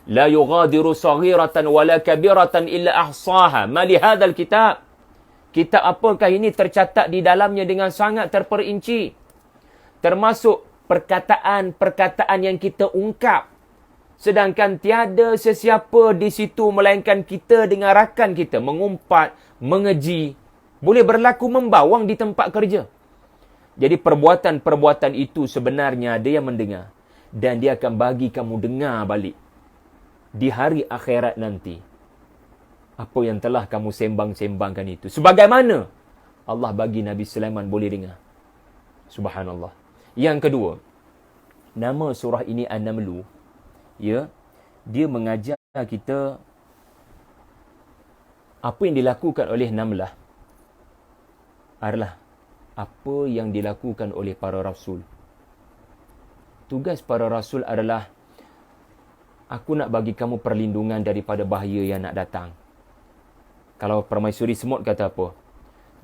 La yughadiru saghiratan wala kabiratan illa ahsaha. Ma li hadzal kitab? Kitab apakah ini tercatat di dalamnya dengan sangat terperinci. Termasuk perkataan-perkataan yang kita ungkap. Sedangkan tiada sesiapa di situ melainkan kita dengan rakan kita mengumpat, mengeji, boleh berlaku membawang di tempat kerja. Jadi perbuatan-perbuatan itu sebenarnya ada yang mendengar. Dan dia akan bagi kamu dengar balik. Di hari akhirat nanti. Apa yang telah kamu sembang-sembangkan itu. Sebagaimana Allah bagi Nabi Sulaiman boleh dengar. Subhanallah. Yang kedua. Nama surah ini An-Namlu. Ya. Dia mengajar kita. Apa yang dilakukan oleh Namlah. Adalah apa yang dilakukan oleh para rasul. Tugas para rasul adalah aku nak bagi kamu perlindungan daripada bahaya yang nak datang. Kalau permaisuri semut kata apa?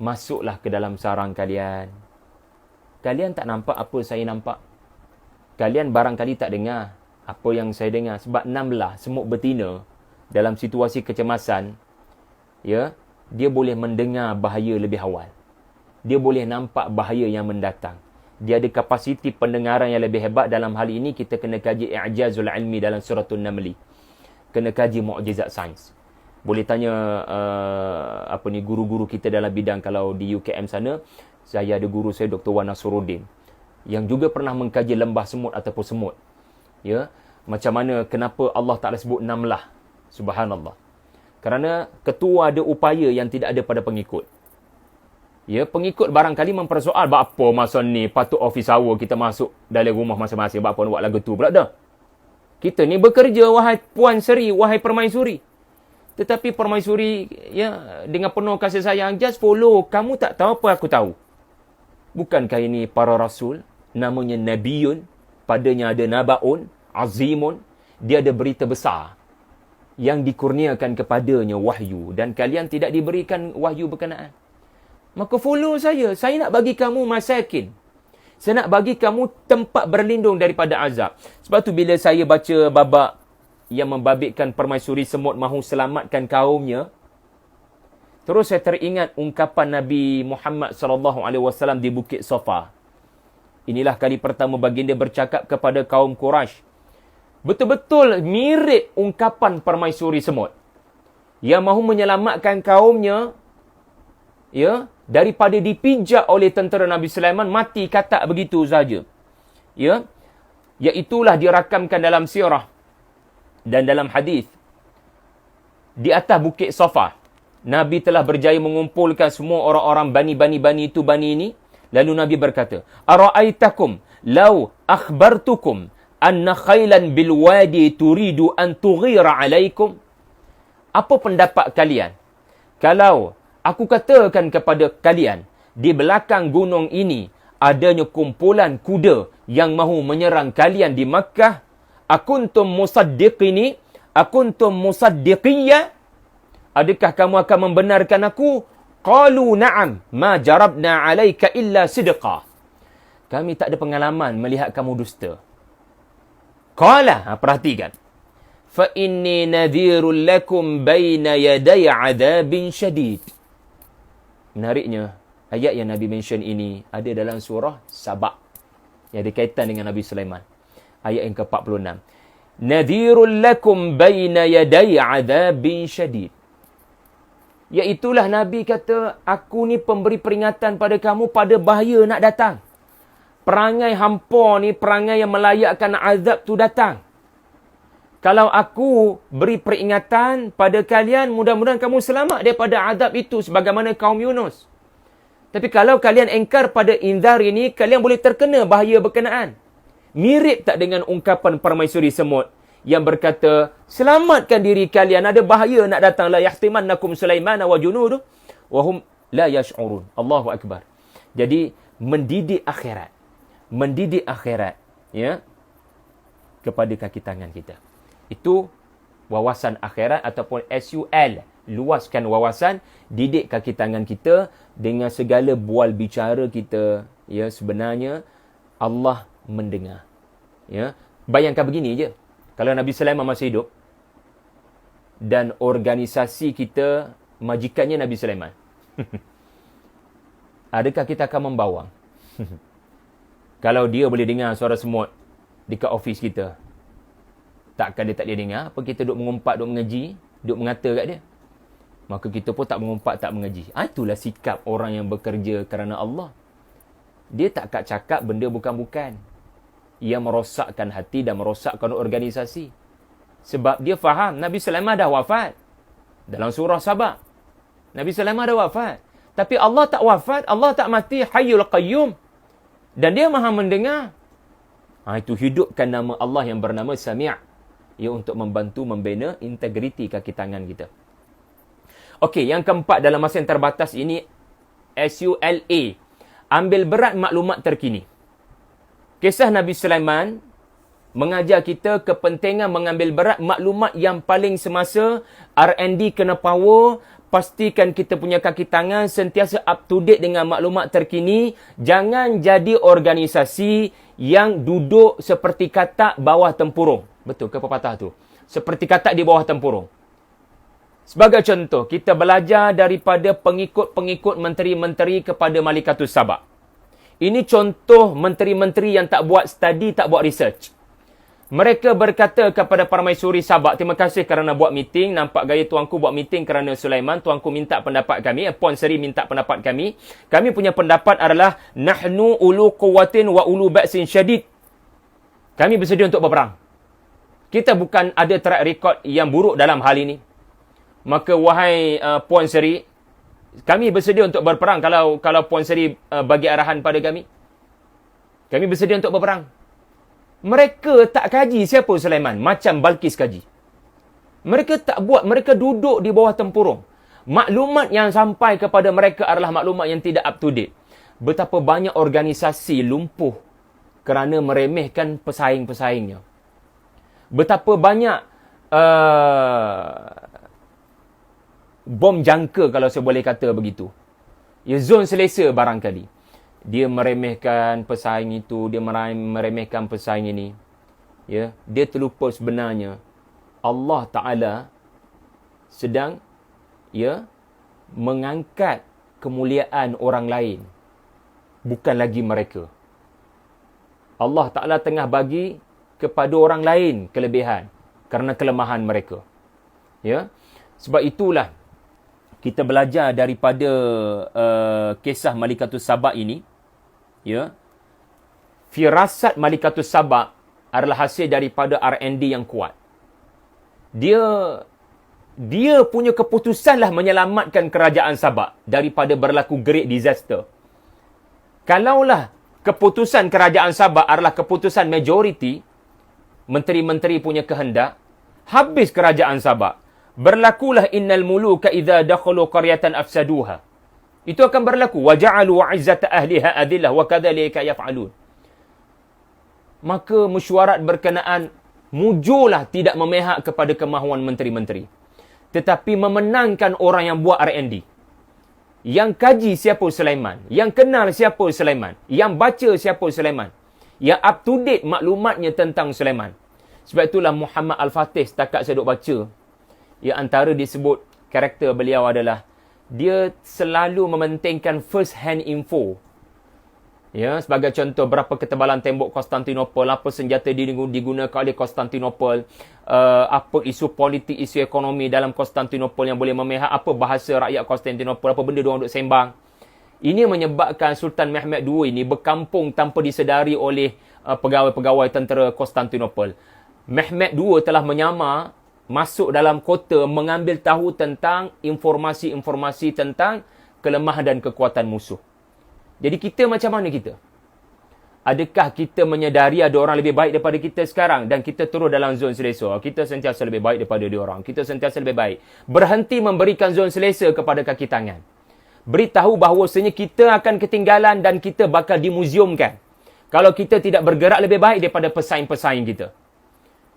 Masuklah ke dalam sarang kalian. Kalian tak nampak apa saya nampak. Kalian barangkali tak dengar apa yang saya dengar. Sebab Namlah, semut betina, dalam situasi kecemasan, ya, dia boleh mendengar bahaya lebih awal. Dia boleh nampak bahaya yang mendatang. Dia ada kapasiti pendengaran yang lebih hebat. Dalam hal ini, kita kena kaji i'jazul ilmi dalam suratul Namli. Kena kaji mu'jizat sains. Boleh tanya guru-guru kita dalam bidang. Kalau di UKM sana, saya ada guru saya Dr. Wan Nasruddin. Yang juga pernah mengkaji lembah semut ataupun semut. Ya, macam mana, kenapa Allah Ta'ala sebut Namlah. Subhanallah. Kerana ketua ada upaya yang tidak ada pada pengikut. Ya, pengikut barangkali mempersoal, apa masa ni patut office hour kita masuk dalam rumah masing-masing, apa nak buat lagu tu pula dah. Kita ni bekerja, wahai Puan Seri, wahai Permaisuri. Tetapi Permaisuri, ya, dengan penuh kasih sayang, just follow. Kamu tak tahu apa aku tahu. Bukankah ini para rasul, namanya Nabiyun, padanya ada Nabaun, Azimun, dia ada berita besar yang dikurniakan kepadanya wahyu, dan kalian tidak diberikan wahyu berkenaan. Maka follow saya. Saya nak bagi kamu masakin. Saya nak bagi kamu tempat berlindung daripada azab. Sebab tu bila saya baca babak yang membabitkan permaisuri semut mahu selamatkan kaumnya, terus saya teringat ungkapan Nabi Muhammad SAW di Bukit Safa. Inilah kali pertama baginda bercakap kepada kaum Quraisy. Betul-betul mirip ungkapan permaisuri semut. Yang mahu menyelamatkan kaumnya, ya, daripada dipijak oleh tentera Nabi Sulaiman, mati katak begitu saja. Ya, iaitulah dirakamkan dalam sirah dan dalam hadis. Di atas Bukit Safa, Nabi telah berjaya mengumpulkan semua orang-orang bani itu, bani ini. Lalu Nabi berkata, "Ara'aitakum law akhbartukum anna khailan bil wadi turidu an tughira alaikum?" Apa pendapat kalian kalau aku katakan kepada kalian, di belakang gunung ini adanya kumpulan kuda yang mahu menyerang kalian di Makkah? Akuntum musaddiqini? Akuntum musaddiqiyya? Adakah kamu akan membenarkan aku? Qalu na'am, ma jarabna alaika illa sidqa. Kami tak ada pengalaman melihat kamu dusta. Qala, perhatikan. Fa inni nadhirul lakum baina yaday adabin syadid. Menariknya, ayat yang Nabi mention ini ada dalam surah Sabah yang ada kaitan dengan Nabi Sulaiman. Ayat yang ke-46. Nadhirul lakum baina yaday adabin syadid. Iaitulah Nabi kata, aku ni pemberi peringatan pada kamu pada bahaya nak datang. perangai hampa ni perangai yang melayakkan azab tu datang. Kalau aku beri peringatan pada kalian, mudah-mudahan kamu selamat daripada azab itu sebagaimana kaum Yunus. Tapi kalau kalian engkar pada inzar ini, kalian boleh terkena bahaya berkenaan. Mirip tak dengan ungkapan permaisuri semut yang berkata, selamatkan diri kalian, ada bahaya nak datang. La yahtimannakum Sulaiman wa junuduh wa hum la yash'urun. Allahu akbar. Jadi mendidik akhirat. Mendidik akhirat, ya, kepada kaki tangan kita. Itu wawasan akhirat ataupun SUL. Luaskan wawasan, didik kaki tangan kita dengan segala bual bicara kita. Ya, sebenarnya Allah mendengar. Ya, bayangkan begini je. Kalau Nabi Sulaiman masih hidup dan organisasi kita majikannya Nabi Sulaiman, adakah kita akan membawang? Kalau dia boleh dengar suara semut dekat office kita, takkan dia tak boleh dengar? Apa kita duk mengumpat, duk mengaji, duk mengata kat dia? Maka kita pun tak mengumpat, tak mengaji. Itulah sikap orang yang bekerja kerana Allah. Dia tak kat cakap benda bukan-bukan. Ia merosakkan hati dan merosakkan organisasi. Sebab dia faham Nabi Sulaiman dah wafat. Dalam surah Sabah, Nabi Sulaiman dah wafat. Tapi Allah tak wafat, Allah tak mati, Hayyul Qayyum. Dan dia maha mendengar. Itu hidupkan nama Allah yang bernama Sami'. Ya, untuk membantu membina integriti kaki tangan kita. Okey, yang keempat dalam masa yang terbatas ini, SULA. Ambil berat maklumat terkini. Kisah Nabi Sulaiman mengajar kita kepentingan mengambil berat maklumat yang paling semasa. R&D kena power. Pastikan kita punya kaki tangan sentiasa up to date dengan maklumat terkini. Jangan jadi organisasi yang duduk seperti katak bawah tempurung. Betul ke pepatah tu? Seperti katak di bawah tempurung. Sebagai contoh, kita belajar daripada pengikut-pengikut menteri-menteri kepada Malikatus Sabak. Ini contoh menteri-menteri yang tak buat study, tak buat research. Mereka berkata kepada Permaisuri Sabak, terima kasih kerana buat meeting. Nampak gaya tuanku buat meeting kerana Sulaiman. Tuanku minta pendapat kami. Puan Seri minta pendapat kami. Kami punya pendapat adalah, nahnu ulu quwwatin wa ulu ba'sin syadid. Kami bersedia untuk berperang. Kita bukan ada track record yang buruk dalam hal ini. Maka wahai Puan Seri, kami bersedia untuk berperang kalau Puan Seri bagi arahan pada kami. Kami bersedia untuk berperang. Mereka tak kaji siapa Sulaiman macam Balkis kaji. Mereka tak buat, mereka duduk di bawah tempurung. Maklumat yang sampai kepada mereka adalah maklumat yang tidak up to date. Betapa banyak organisasi lumpuh kerana meremehkan pesaing-pesaingnya. Betapa banyak bom jangka, kalau saya boleh kata begitu. Ya, zon selesa barangkali. Dia meremehkan pesaing itu, dia meremehkan pesaing ini. Ya, dia terlupa sebenarnya Allah Ta'ala sedang mengangkat kemuliaan orang lain, bukan lagi mereka. Allah Ta'ala tengah bagi kepada orang lain kelebihan kerana kelemahan mereka. Ya, sebab itulah kita belajar daripada kisah Malikatus Sabak ini. Ya, firasat Malikatus Sabak adalah hasil daripada R&D yang kuat. Dia punya keputusanlah menyelamatkan kerajaan Sabak daripada berlaku great disaster. Kalaulah keputusan kerajaan Sabak adalah keputusan majoriti, menteri-menteri punya kehendak, habis kerajaan Sabak. Berlakulah innal muluka idza dakhalu qaryatan afsaduha. Itu akan berlaku. Wa ja'alu 'izzata ahliha adillah wa kadzalika yaf'alun. Maka mesyuarat berkenaan mujurlah tidak memihak kepada kemahuan menteri-menteri, tetapi memenangkan orang yang buat R&D. Yang kaji siapa Sulaiman, yang kenal siapa Sulaiman, yang baca siapa Sulaiman, yang up to date maklumatnya tentang Sulaiman. Sebab itulah Muhammad Al-Fatih, setakat saya duk baca, yang antara disebut karakter beliau adalah dia selalu mementingkan first hand info. Ya, sebagai contoh, berapa ketebalan tembok Konstantinopel, apa senjata digunakan oleh Konstantinopel, apa isu politik, isu ekonomi dalam Konstantinopel yang boleh memihak, apa bahasa rakyat Konstantinopel, apa benda diorang duk sembang. Ini menyebabkan Sultan Mehmed II ini berkampung tanpa disedari oleh pegawai-pegawai tentera Konstantinopel. Mehmed II telah menyamar masuk dalam kota mengambil tahu tentang informasi-informasi tentang kelemahan dan kekuatan musuh. Jadi kita macam mana kita? Adakah kita menyedari ada orang lebih baik daripada kita sekarang dan kita terus dalam zon selesa? Kita sentiasa lebih baik daripada dia orang. Kita sentiasa lebih baik. Berhenti memberikan zon selesa kepada kaki tangan. Beritahu bahawasanya kita akan ketinggalan dan kita bakal dimuziumkan kalau kita tidak bergerak lebih baik daripada pesaing-pesaing kita.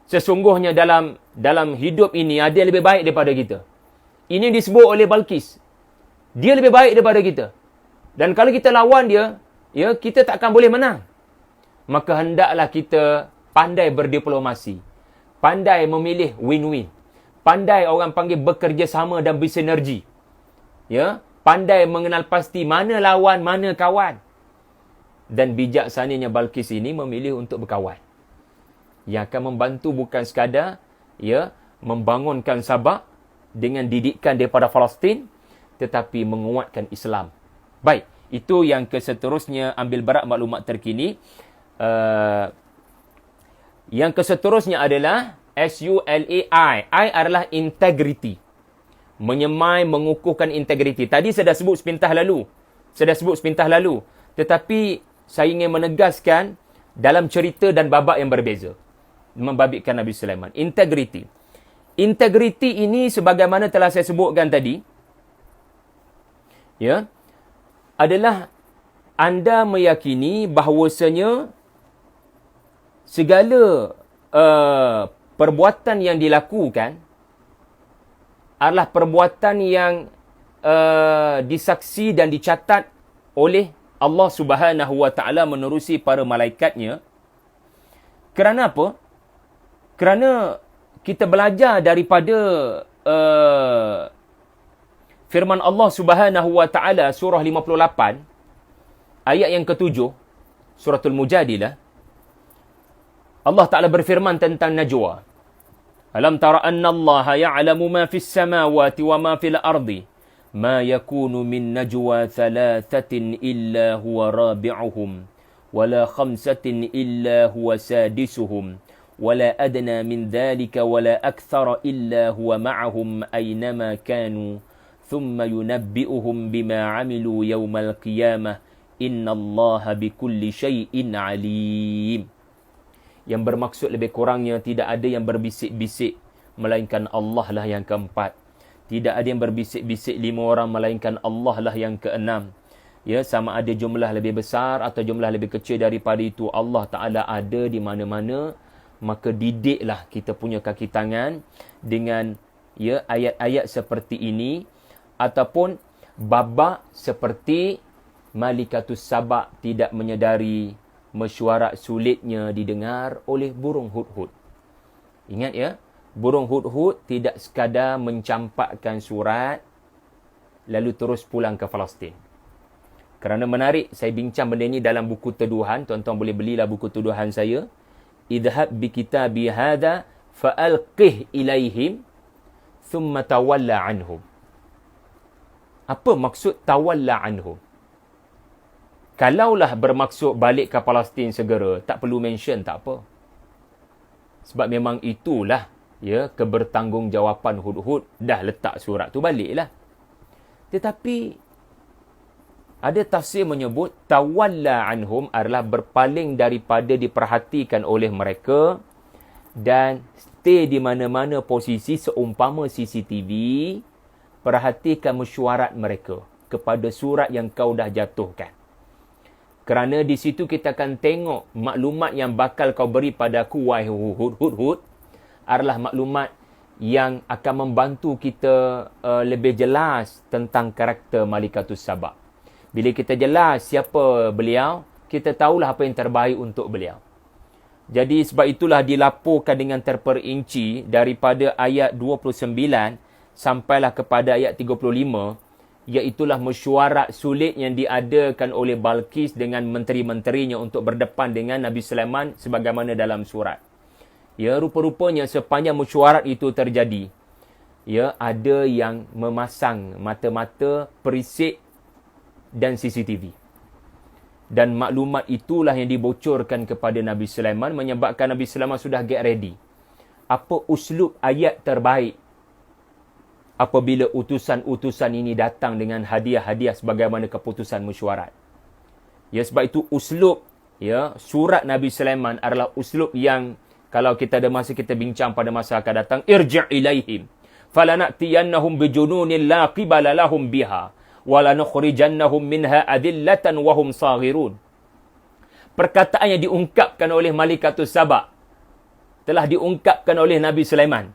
Sesungguhnya dalam hidup ini ada yang lebih baik daripada kita. Ini disebut oleh Balqis. Dia lebih baik daripada kita. Dan kalau kita lawan dia, ya, kita tak akan boleh menang. Maka hendaklah kita pandai berdiplomasi. Pandai memilih win-win. Pandai orang panggil bekerjasama dan bersinergi. Ya, pandai mengenal pasti mana lawan, mana kawan. Dan bijaksananya Balqis ini memilih untuk berkawan. Yang akan membantu bukan sekadar ya membangunkan Sabah dengan didikan daripada Palestin, tetapi menguatkan Islam. Baik, itu yang keseterusnya ambil barat maklumat terkini. Yang keseterusnya adalah SULAI. I adalah integrity. Menyemai, mengukuhkan integriti. Tadi saya dah sebut sepintah lalu. Tetapi saya ingin menegaskan dalam cerita dan babak yang berbeza. Membabitkan Nabi Sulaiman. Integriti. Integriti ini sebagaimana telah saya sebutkan tadi, ya, adalah anda meyakini bahawasanya segala perbuatan yang dilakukan adalah perbuatan yang disaksi dan dicatat oleh Allah Subhanahu Wa Taala menerusi para malaikatnya. Kerana apa? Kerana kita belajar daripada firman Allah Subhanahu Wa Taala surah 58 ayat yang ke-7 suratul Mujadilah. Allah Taala berfirman tentang najwa. Alam tara anna Allah ya'lamu ma fis samawati wa ma fil ardi ma yakunu min najwa thalathatin illa huwa rabi'uhum wala khamsatin illa huwa sadisuhum wala adna min dhalika wala akthara illa huwa ma'ahum aynama kanu thumma yunabbi'uhum bima 'amilu yawmal qiyamah innallaha bikulli syai'in 'alim. Yang bermaksud lebih kurangnya tidak ada yang berbisik-bisik melainkan Allah lah yang keempat. Tidak ada yang berbisik-bisik 5 orang melainkan Allah lah yang keenam. Ya, sama ada jumlah lebih besar atau jumlah lebih kecil daripada itu, Allah Taala ada di mana-mana. Maka didiklah kita punya kaki tangan dengan ya ayat-ayat seperti ini ataupun babak seperti Malikatus Sabak tidak menyedari mesyuarat sulitnya didengar oleh burung hudhud. Ingat ya, burung hudhud tidak sekadar mencampakkan surat lalu terus pulang ke Palestin. Kerana menarik, saya bincang benda ini dalam buku teduhan. Tuan-tuan boleh belilah buku teduhan saya. Idhab bi kitabi hadha fa'alqih ilaihim thumma tawalla anhum. Apa maksud tawalla anhum? Kalaulah bermaksud balik ke Palestin segera, tak perlu mention, tak apa. Sebab memang itulah ya kebertanggungjawatan hudhud, dah letak surat tu baliklah. Tetapi ada tafsir menyebut tawalla anhum adalah berpaling daripada diperhatikan oleh mereka dan stay di mana-mana posisi seumpama CCTV, perhatikan mesyuarat mereka kepada surat yang kau dah jatuhkan. Kerana di situ kita akan tengok maklumat yang bakal kau beri padaku, wahai hudhud, adalah maklumat yang akan membantu kita lebih jelas tentang karakter Malikatus Sabak. Bila kita jelas siapa beliau, kita tahulah apa yang terbaik untuk beliau. Jadi sebab itulah dilaporkan dengan terperinci daripada ayat 29 sampailah kepada ayat 35, iaitulah mesyuarat sulit yang diadakan oleh Balqis dengan menteri-menterinya untuk berdepan dengan Nabi Sulaiman sebagaimana dalam surat. Ya, rupa-rupanya sepanjang mesyuarat itu terjadi, ya, ada yang memasang mata-mata perisik dan CCTV. Dan maklumat itulah yang dibocorkan kepada Nabi Sulaiman menyebabkan Nabi Sulaiman sudah get ready. Apa uslub ayat terbaik apabila utusan-utusan ini datang dengan hadiah-hadiah sebagaimana keputusan mesyuarat. Ya, sebab itu uslub surat Nabi Sulaiman adalah uslub yang kalau kita ada masa kita bincang pada masa akan datang, irji' ilaihim falanatiyannahum bijununin la qibala lahum biha walanukhrijannahum minha adillatan wa hum saghirun. Perkataan yang diungkapkan oleh Malikatus Saba telah diungkapkan oleh Nabi Sulaiman.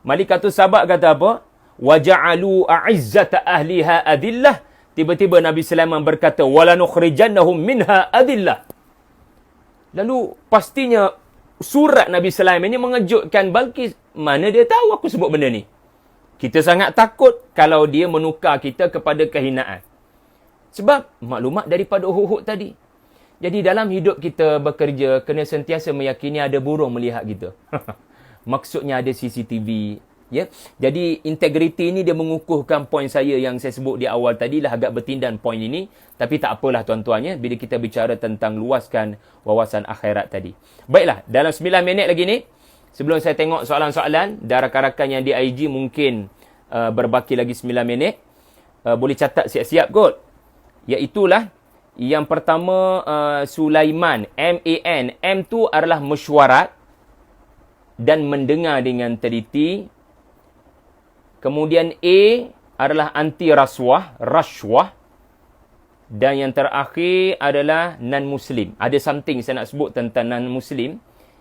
Malikatus Saba kata apa? Waja'alu a'izzata ahliha adillah. Tiba-tiba Nabi Sulaiman berkata walanukhrijannahum minha adillah. Lalu pastinya surat Nabi Sulaiman ini mengejutkan Balqis. Mana dia tahu aku sebut benda ni? Kita sangat takut kalau dia menukar kita kepada kehinaan. Sebab maklumat daripada Hud tadi. Jadi dalam hidup kita bekerja, kena sentiasa meyakini ada burung melihat kita. Maksudnya ada CCTV. Ya? Jadi integriti ini dia mengukuhkan poin saya yang saya sebut di awal tadi lah, agak bertindan poin ini. Tapi tak apalah tuan-tuan, bila kita bicara tentang luaskan wawasan akhirat tadi. Baiklah, dalam 9 minit lagi ni, sebelum saya tengok soalan-soalan, dan rakan-rakan yang di IG mungkin berbaki lagi 9 minit. Boleh catat siap-siap kot. Iaitulah, yang pertama Sulaiman, M-A-N. M tu adalah mesyuarat dan mendengar dengan teliti. Kemudian A adalah anti rasuah, rashwah. Dan yang terakhir adalah non-Muslim. Ada something saya nak sebut tentang non-Muslim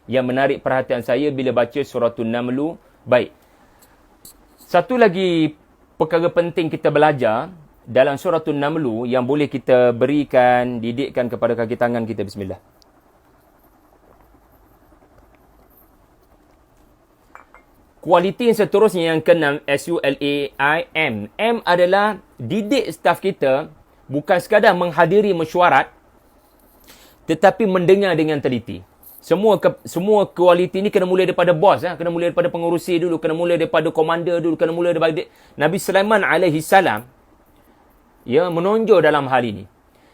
yang menarik perhatian saya bila baca suratul Naml. Baik. Satu lagi perkara penting kita belajar dalam suratul Naml yang boleh kita berikan, didikkan kepada kaki tangan kita. Bismillah. Kualiti yang seterusnya yang keenam, S-U-L-A-I-M. M adalah didik staf kita bukan sekadar menghadiri mesyuarat, tetapi mendengar dengan teliti. Semua kualiti ni kena mula daripada bos, kena mula daripada pengurusi dulu, kena mula daripada komander dulu, kena mula daripada Nabi Sulaiman alaihi salam menonjol dalam hal ini.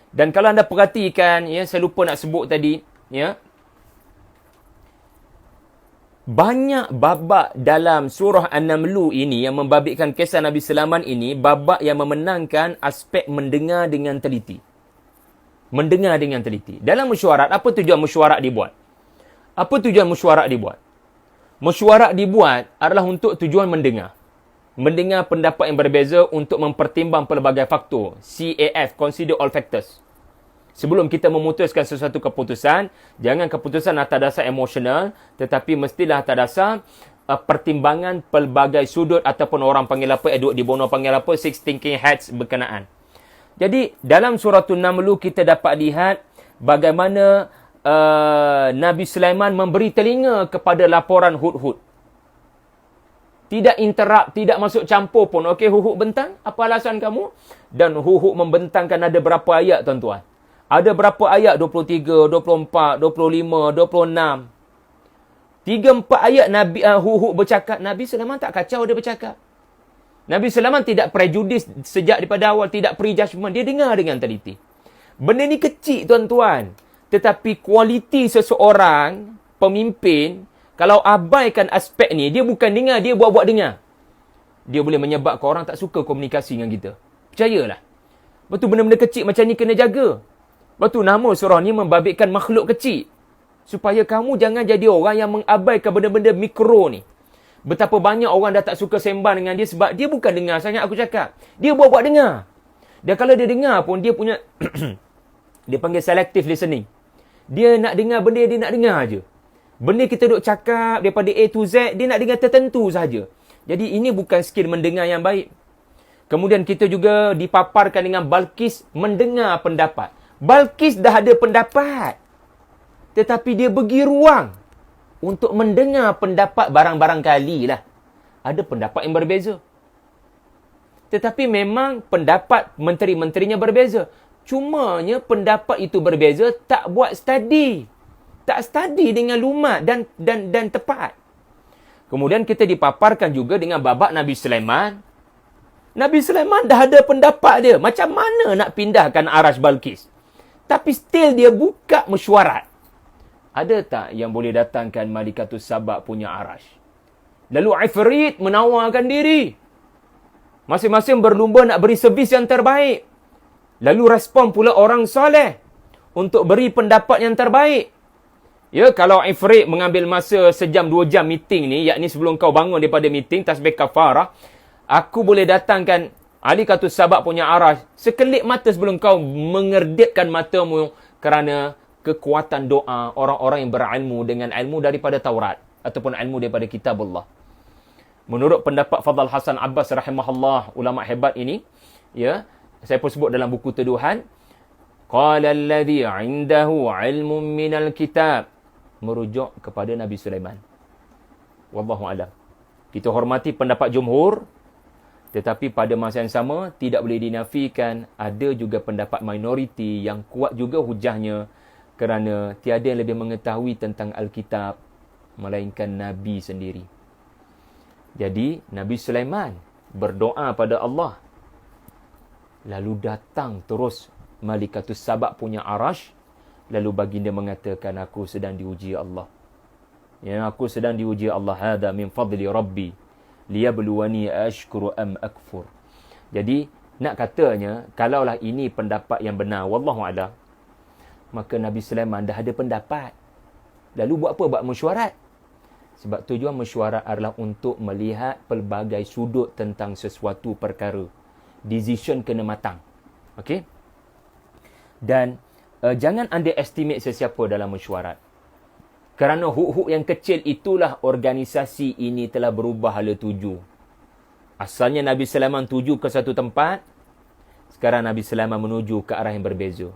Dan kalau anda perhatikan, saya lupa nak sebut tadi, banyak babak dalam surah An-Naml ini yang membabitkan kisah Nabi Sulaiman ini, babak yang memenangkan aspek mendengar dengan teliti. Mendengar dengan teliti. Dalam mesyuarat, apa tujuan mesyuarat dibuat? Apa tujuan mesyuarat dibuat? Mesyuarat dibuat adalah untuk tujuan mendengar. Mendengar pendapat yang berbeza untuk mempertimbang pelbagai faktor. CAF, consider all factors. Sebelum kita memutuskan sesuatu keputusan, jangan keputusan atas dasar emosional, tetapi mestilah atas dasar pertimbangan pelbagai sudut ataupun orang panggil apa, Edward di Bono panggil apa, six thinking hats berkenaan. Jadi, dalam suratul Naml kita dapat lihat bagaimana Nabi Sulaiman memberi telinga kepada laporan Hud. Tidak interrupt, tidak masuk campur pun. Okey, Hud bentang, apa alasan kamu? Dan Hud membentangkan ada berapa ayat, tuan-tuan? Ada berapa ayat? 23, 24, 25, 26. 3-4 ayat Nabi Hud bercakap. Nabi Sulaiman tak kacau dia bercakap. Nabi Sulaiman tidak prejudis sejak daripada awal. Tidak prejudgment. Dia dengar dengan teliti. Benda ni kecil, tuan-tuan. Tetapi kualiti seseorang, pemimpin, kalau abaikan aspek ni, dia bukan dengar, dia buat-buat dengar. Dia boleh menyebabkan orang tak suka komunikasi dengan kita. Percayalah. Betul, benda-benda kecil macam ni kena jaga. Lepas tu nama surah ni membabitkan makhluk kecil. Supaya kamu jangan jadi orang yang mengabaikan benda-benda mikro ni. Betapa banyak orang dah tak suka sembang dengan dia sebab dia bukan dengar sangat aku cakap. Dia buat-buat dengar. Dan kalau dia dengar pun dia punya dia panggil selective listening. Dia nak dengar benda dia nak dengar je. Benda kita duk cakap daripada A to Z, dia nak dengar tertentu saja. Jadi ini bukan skill mendengar yang baik. Kemudian kita juga dipaparkan dengan Balqis mendengar pendapat. Balqis dah ada pendapat. Tetapi dia bagi ruang untuk mendengar pendapat barang-barang kali lah. Ada pendapat yang berbeza. Tetapi memang pendapat menteri-menterinya berbeza. Cumanya pendapat itu berbeza tak buat study. Tak study dengan lumat dan tepat. Kemudian kita dipaparkan juga dengan babak Nabi Sulaiman Nabi Sulaiman dah ada pendapat dia. Macam mana nak pindahkan Arash Balqis? Tapi still dia buka mesyuarat. Ada tak yang boleh datangkan Malikatus Saba punya Arash? Lalu Ifrit menawarkan diri. Masing-masing berlumba nak beri servis yang terbaik. Lalu respon pula orang soleh untuk beri pendapat yang terbaik. Ya, kalau Ifrit mengambil masa sejam, 2 jam meeting ni, yakni sebelum kau bangun daripada meeting, tasbih kafarah, aku boleh datangkan Malikatus Saba punya Arash sekelip mata sebelum kau mengerdipkan matamu kerana kekuatan doa orang-orang yang berilmu dengan ilmu daripada Taurat ataupun ilmu daripada Kitabullah. Menurut pendapat Fadhal Hasan Abbas rahimahullah, ulama hebat ini, ya, saya pun sebut dalam buku Teduhan, qala alladhi 'indahu 'ilmun minal kitab, merujuk kepada Nabi Sulaiman. Wallahu a'lam. Kita hormati pendapat jumhur, tetapi pada masa yang sama tidak boleh dinafikan ada juga pendapat minoriti yang kuat juga hujahnya, kerana tiada yang lebih mengetahui tentang Alkitab melainkan Nabi sendiri. Jadi Nabi Sulaiman berdoa pada Allah, lalu datang terus Malikatus Saba punya Arash, lalu baginda mengatakan, aku sedang diuji Allah. Ya, aku sedang diuji Allah. Hada min fadli Rabbi liyabluwani ashkuru am akfur. Jadi nak katanya, kalaulah ini pendapat yang benar, wallahu a'lam, maka Nabi Sulaiman dah ada pendapat. Lalu buat apa? Buat mesyuarat. Sebab tujuan mesyuarat adalah untuk melihat pelbagai sudut tentang sesuatu perkara. Decision kena matang. Okey? Dan jangan underestimate sesiapa dalam mesyuarat. Kerana huk-huk yang kecil itulah organisasi ini telah berubah hala tuju. Asalnya Nabi Sulaiman tuju ke satu tempat, sekarang Nabi Sulaiman menuju ke arah yang berbeza.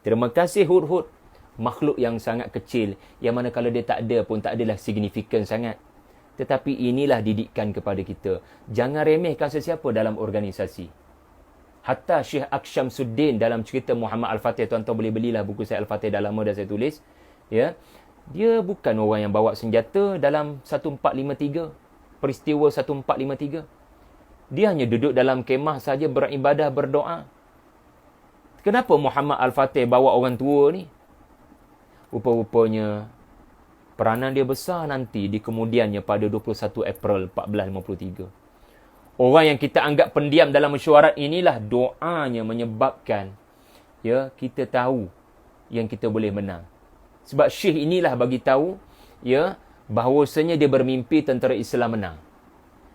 Terima kasih hud-hud, makhluk yang sangat kecil, yang mana kalau dia tak ada pun tak adalah signifikan sangat. Tetapi inilah didikan kepada kita. Jangan remehkan sesiapa dalam organisasi. Hatta Syekh Aksyamsuddin dalam cerita Muhammad Al-Fatih, tuan-tuan boleh belilah buku saya Al-Fatih, dah lama dah saya tulis. Ya, dia bukan orang yang bawa senjata dalam 1453, peristiwa 1453. Dia hanya duduk dalam kemah saja beribadah, berdoa. Kenapa Muhammad Al-Fatih bawa orang tua ni? Rupa-rupanya peranan dia besar nanti di kemudiannya pada 21 April 1453. Orang yang kita anggap pendiam dalam mesyuarat inilah doanya menyebabkan, ya, kita tahu yang kita boleh menang. Sebab Syekh inilah bagi tahu, ya, bahawasanya dia bermimpi tentera Islam menang.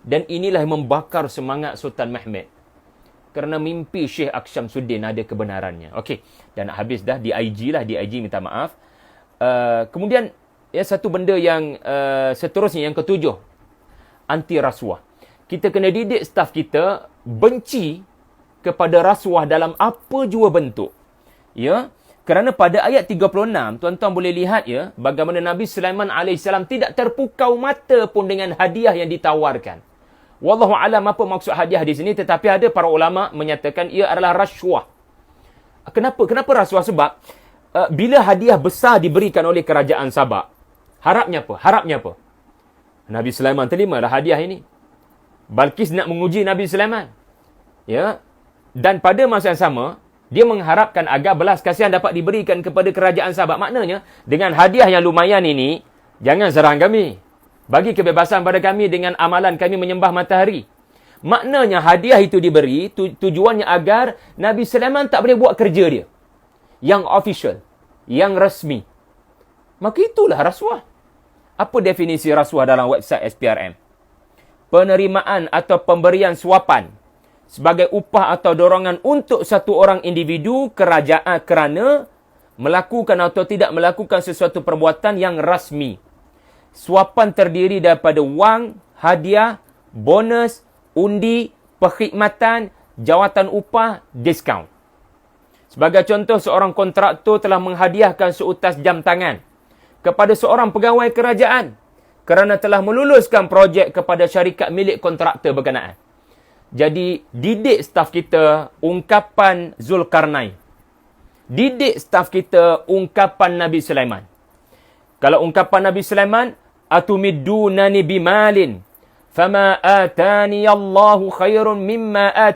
Dan inilah yang membakar semangat Sultan Mehmed. Kerana mimpi Syekh Aksyamsuddin ada kebenarannya. Okey, dan nak habis dah, DIG lah, DIG minta maaf. Kemudian, ya, satu benda yang seterusnya, yang ketujuh, anti rasuah. Kita kena didik staf kita benci kepada rasuah dalam apa jua bentuk. Ya, kerana pada ayat 36, tuan-tuan boleh lihat, ya, bagaimana Nabi Sulaiman AS tidak terpukau mata pun dengan hadiah yang ditawarkan. Wallahu alam apa maksud hadiah di sini, tetapi ada para ulama menyatakan ia adalah rasuah. Kenapa? Kenapa rasuah? Sebab bila hadiah besar diberikan oleh kerajaan Sabak, harapnya apa? Harapnya apa? Nabi Sulaiman terimalah hadiah ini. Balqis nak menguji Nabi Sulaiman. Ya. Dan pada masa yang sama, dia mengharapkan agar belas kasihan dapat diberikan kepada kerajaan Sabak. Maknanya, dengan hadiah yang lumayan ini, jangan serang kami. Bagi kebebasan pada kami dengan amalan kami menyembah matahari. Maknanya hadiah itu diberi, tujuannya agar Nabi Sulaiman tak boleh buat kerja dia. Yang official, yang resmi. Maka itulah rasuah. Apa definisi rasuah dalam website SPRM? Penerimaan atau pemberian suapan sebagai upah atau dorongan untuk satu orang individu kerajaan kerana melakukan atau tidak melakukan sesuatu perbuatan yang rasmi. Suapan terdiri daripada wang, hadiah, bonus, undi, perkhidmatan, jawatan upah, diskaun. Sebagai contoh, seorang kontraktor telah menghadiahkan seutas jam tangan kepada seorang pegawai kerajaan kerana telah meluluskan projek kepada syarikat milik kontraktor berkenaan. Jadi, didik staf kita ungkapan Zulkarnain. Didik staf kita ungkapan Nabi Sulaiman. Kalau ungkapan Nabi Sulaiman, atumiddunani bimalin فَمَا آتَانِيَ اللَّهُ خَيْرٌ مِمَّا